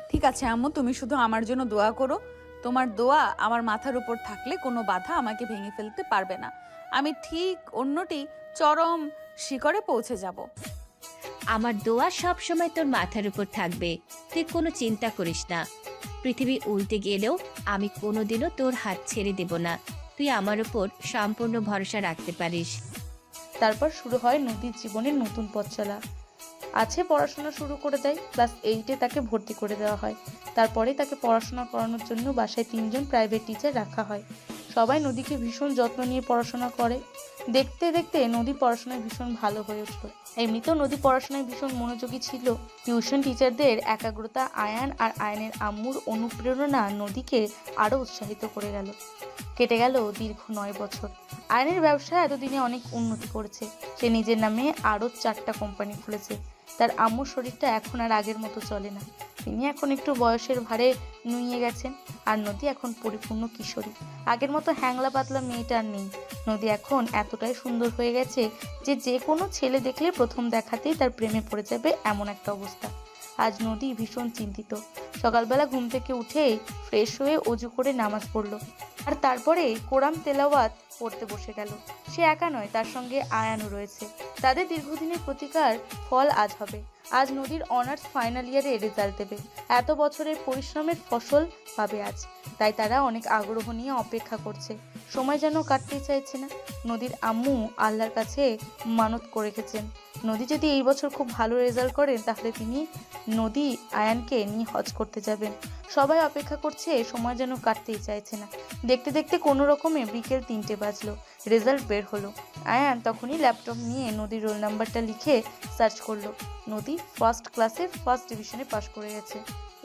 ঠিক ঠিক আছে আম্মু, তুমি শুধু আমার জন্য দোয়া করো। তোমার দোয়া আমার মাথার উপর থাকলে কোনো বাধা আমাকে ভেঙে ফেলতে পারবে না। আমি ঠিক অন্যটি চরম শিখরে পৌঁছে যাব। আমার দোয়া সব সময় তোর মাথার উপর থাকবে, তুই কোনো চিন্তা করিস না। পৃথিবী উল্টে গেলেও আমি কোনোদিনও তোর হাত ছেড়ে দেব না, তুই আমার উপর সম্পূর্ণ ভরসা রাখতে পারিস। তারপর শুরু হয় নদীর জীবনের নতুন পথ চলা। আছে পড়াশোনা শুরু করে দেয়, ক্লাস 8-এ তাকে ভর্তি করে দেওয়া হয়। তারপরে তাকে পড়াশোনা করানোর জন্য বাসায় 3জন প্রাইভেট টিচার রাখা হয়। সবাই নদীকে ভীষণ যত্ন নিয়ে পড়াশোনা করে। দেখতে দেখতে নদী পড়াশোনায় ভীষণ ভালো হয়ে উঠল। এমনিতেও নদী পড়াশোনায় ভীষণ মনোযোগী ছিল। টিউশন টিচারদের একাগ্রতা, আয়ান আর আয়ানের আম্মুর অনুপ্রেরণা নদীকে আরও উৎসাহিত করে গেল। কেটে গেল দীর্ঘ 9 বছর। আয়নের ব্যবসা এতদিনে অনেক উন্নতি করেছে। সে নিজের নামে আরও 4টা কোম্পানি খুলেছে। তার আম্মুর শরীরটা এখন আর আগের মতো চলে না। তিনি এখন একটু বয়সের ভারে নুইয়ে গেছেন। আর নদী এখন পরিপূর্ণ কিশোরী। আগের মতো হ্যাংলা পাতলা মেয়েটা আর নেই। নদী এখন এতটাই সুন্দর হয়ে গেছে যে যে কোনো ছেলে দেখলে প্রথম দেখাতেই তার প্রেমে পড়ে যাবে, এমন একটা অবস্থা। আজ নদী ভীষণ চিন্তিত। সকালবেলা ঘুম থেকে উঠেই ফ্রেশ হয়ে অজু করে নামাজ পড়ল। আর তারপরে কোরআন তেলাওয়াত পড়তে বসে গেল। সে একা নয়, তার সঙ্গে আয়ানও রয়েছে। তাদের দীর্ঘদিনের প্রতিকার ফল আজ হবে। আজ নদীর অনার্স ফাইনাল ইয়ারে রেজাল্ট দেবে। এত বছরের পরিশ্রমের ফসল পাবে আজ। তাই তারা অনেক আগ্রহ নিয়ে অপেক্ষা করছে। সময় যেন কাটতেই চাইছে না। নদীর আম্মু আল্লাহর কাছে মানত করে রেখেছেন, নদী যদি এই বছর খুব ভালো রেজাল্ট করেন তাহলে তিনি নদী আয়ানকে নিয়ে হজ করতে যাবেন। সবাই অপেক্ষা করছে, সময় যেন কাটতেই চাইছে না। দেখতে দেখতে কোনো রকমে বিকেল 3টে বাজলো। রেজাল্ট বের হলো। আয়ান তখনই ল্যাপটপ নিয়ে নদীর রোল নাম্বারটা লিখে সার্চ করলো। নদী ফার্স্ট ক্লাসে ফার্স্ট ডিভিশনে পাশ করে গেছে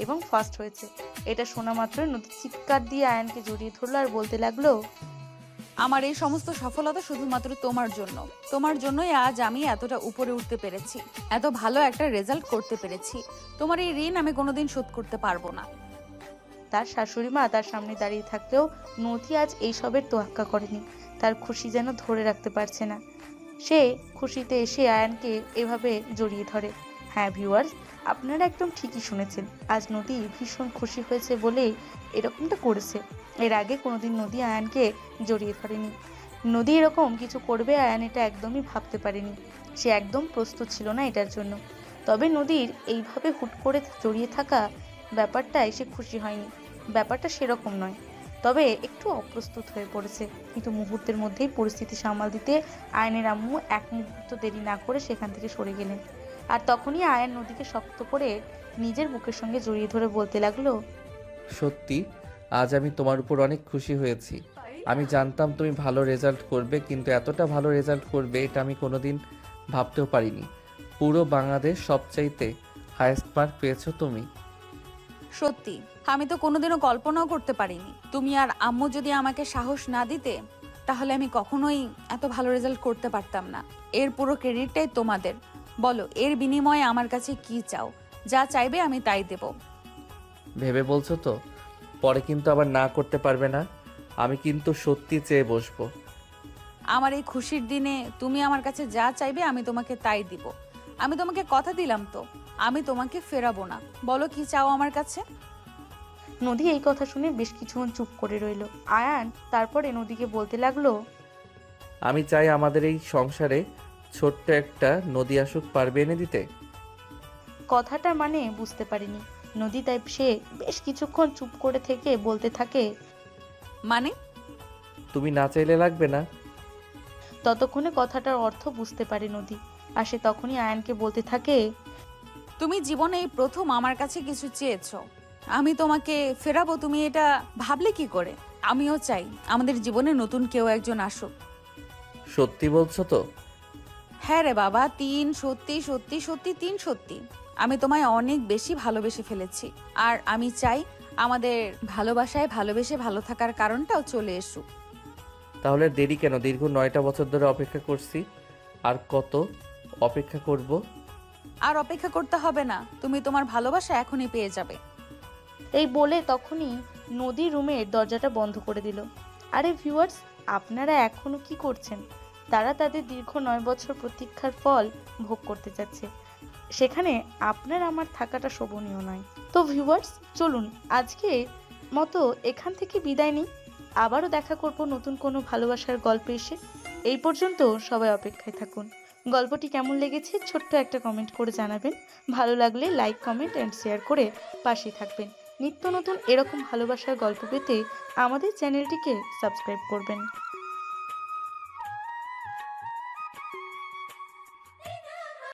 এবং ফার্স্ট হয়েছে। এটা শোনা মাত্রই নদী চিৎকার দিয়ে আয়ানকে জড়িয়ে ধরলো আর বলতে লাগলো, আমার এই সমস্ত সফলতা শুধুমাত্র তোমার জন্য। তোমার জন্যই আজ আমি এতটা উপরে উঠতে পেরেছি, এত ভালো একটা রেজাল্ট করতে পেরেছি। তোমার এই ঋণ আমি কোনোদিন শোধ করতে পারবো না। তার শাশুড়ি মা তার সামনে দাঁড়িয়ে থাকলেও নদী আজ এইসবের তোয়াক্কা করেনি। তার খুশি যেন ধরে রাখতে পারছে না। সে খুশিতে এসে আয়ানকে এভাবে জড়িয়ে ধরে। হ্যাঁ ভিউয়ার্স, আপনারা একদম ঠিকই শুনেছেন। আজ নদী ভীষণ খুশি হয়েছে বলেই এরকমটা করেছে। এর আগে কোনোদিন নদী আয়ানকে জড়িয়ে ধরেনি। নদী এরকম কিছু করবে আয়ান এটা একদমই ভাবতে পারেনি। সে একদম প্রস্তুত ছিল না এটার জন্য। তবে নদীর এইভাবে হুট করে জড়িয়ে থাকা ব্যাপারটায় সে খুশি হয়নি। ব্যাপারটা সেরকম নয়, তবে একটু অপ্রস্তুত হয়ে পড়েছে। কিন্তু মুহূর্তের মধ্যেই পরিস্থিতি সামাল দিতে আয়নের আম্মু এক মুহূর্ত দেরি না করে সেখান থেকে সরে গেলেন। আর তখনই আয়ান নদীকে শক্ত করে নিজের বুকের সঙ্গে জড়িয়ে ধরে বলতে লাগলো, সত্যি আজ আমি তোমার উপর অনেক খুশি হয়েছি। আমি জানতাম তুমি ভালো রেজাল্ট করবে, কিন্তু এতটা ভালো রেজাল্ট করবে এটা আমি কোনোদিন ভাবতেও পারিনি। পুরো বাংলাদেশ সবচাইতে হায়েস্ট মার্ক পেয়েছো তুমি। সত্যি আমি তো কোনোদিনও কল্পনাও করতে পারিনি। তুমি আর আম্মু যদি আমাকে সাহস না দিতে তাহলে আমি কখনোই এত ভালো রেজাল্ট করতে পারতাম না। এর পুরো ক্রেডিটটাই তোমাদের। বলো, এর বিনিময়ে আমার কাছে কি চাও? যা চাইবে আমি তাই দেব। ভেবে বলছো তো? পরে কিন্তু আবার না করতে পারবে না। আমি কিন্তু সত্যি চেয়ে বসবো। আমার এই খুশির দিনে তুমি আমার কাছে যা চাইবে আমি তোমাকে তাই দিব। আমি তোমাকে কথা দিলাম তো, আমি তোমাকে ফেরাবো না। বলো কি চাও আমার কাছে? নদী এই কথা শুনে বেশ কিছুক্ষণ চুপ করে রইল। আয়ান তারপরে নদীকে বলতে লাগলো, আমি চাই আমাদের এই সংসারে ছোট্ট একটা নদী আসুক, পারবে এনে দিতে? কথাটার মানে বুঝতে পারিনি নদী। তাই সে বেশ কিছুক্ষণ চুপ করে থেকে বলতে থাকে, মানে? তুমি না চাইলে লাগবে না। ততক্ষণে কথাটার অর্থ বুঝতে পারে নদী। আর সে তখনই আয়ানকে বলতে থাকে, তুমি জীবনে এই প্রথম আমার কাছে কিছু চেয়েছো, আমি তোমাকে ফেরাবো। তুমি এটা ভাবলে কি করে? আমিও চাই আমাদের জীবনে নতুন কেউ একজন আসুক। সত্যি বলছো তো? হ্যাঁ রে বাবা, 3 সত্যি সত্যি সত্যি 3 সত্যি। আমি তোমায় অনেক বেশি ভালোবেসে ফেলেছি। আর আমি চাই আমাদের ভালোবাসায় ভালোবেসে ভালো থাকার কারণটাও চলে এসুক। তাহলে দেরি কেন? দীর্ঘ 9টা বছর ধরে অপেক্ষা করছি, আর কত অপেক্ষা করব? আর অপেক্ষা করতে হবে না, তুমি তোমার ভালোবাসা এখনই পেয়ে যাবে। এই বলে তখনই নদী রুমের দরজাটা বন্ধ করে দিল। আরে ভিউয়ার্স, আপনারা এখনো কি করছেন? তারা তাদের দীর্ঘ 9 বছর প্রতীক্ষার ফল ভোগ করতে যাচ্ছে। সেখানে আপনার আমার থাকাটা শোভনীয় নয়। তো ভিউয়ার্স, চলুন আজকে মতো এখান থেকে বিদায় নিই। আবারও দেখা করব নতুন কোনো ভালোবাসার গল্পে এসে। এই পর্যন্ত সবাই অপেক্ষায় থাকুন। গল্পটি কেমন লেগেছে ছোট্ট একটা কমেন্ট করে জানাবেন। ভালো লাগলে লাইক, কমেন্ট অ্যান্ড শেয়ার করে পাশেই থাকবেন। নিত্য নতুন এরকম ভালোবাসার গল্প পেতে আমাদের চ্যানেলটিকে সাবস্ক্রাইব করবেন।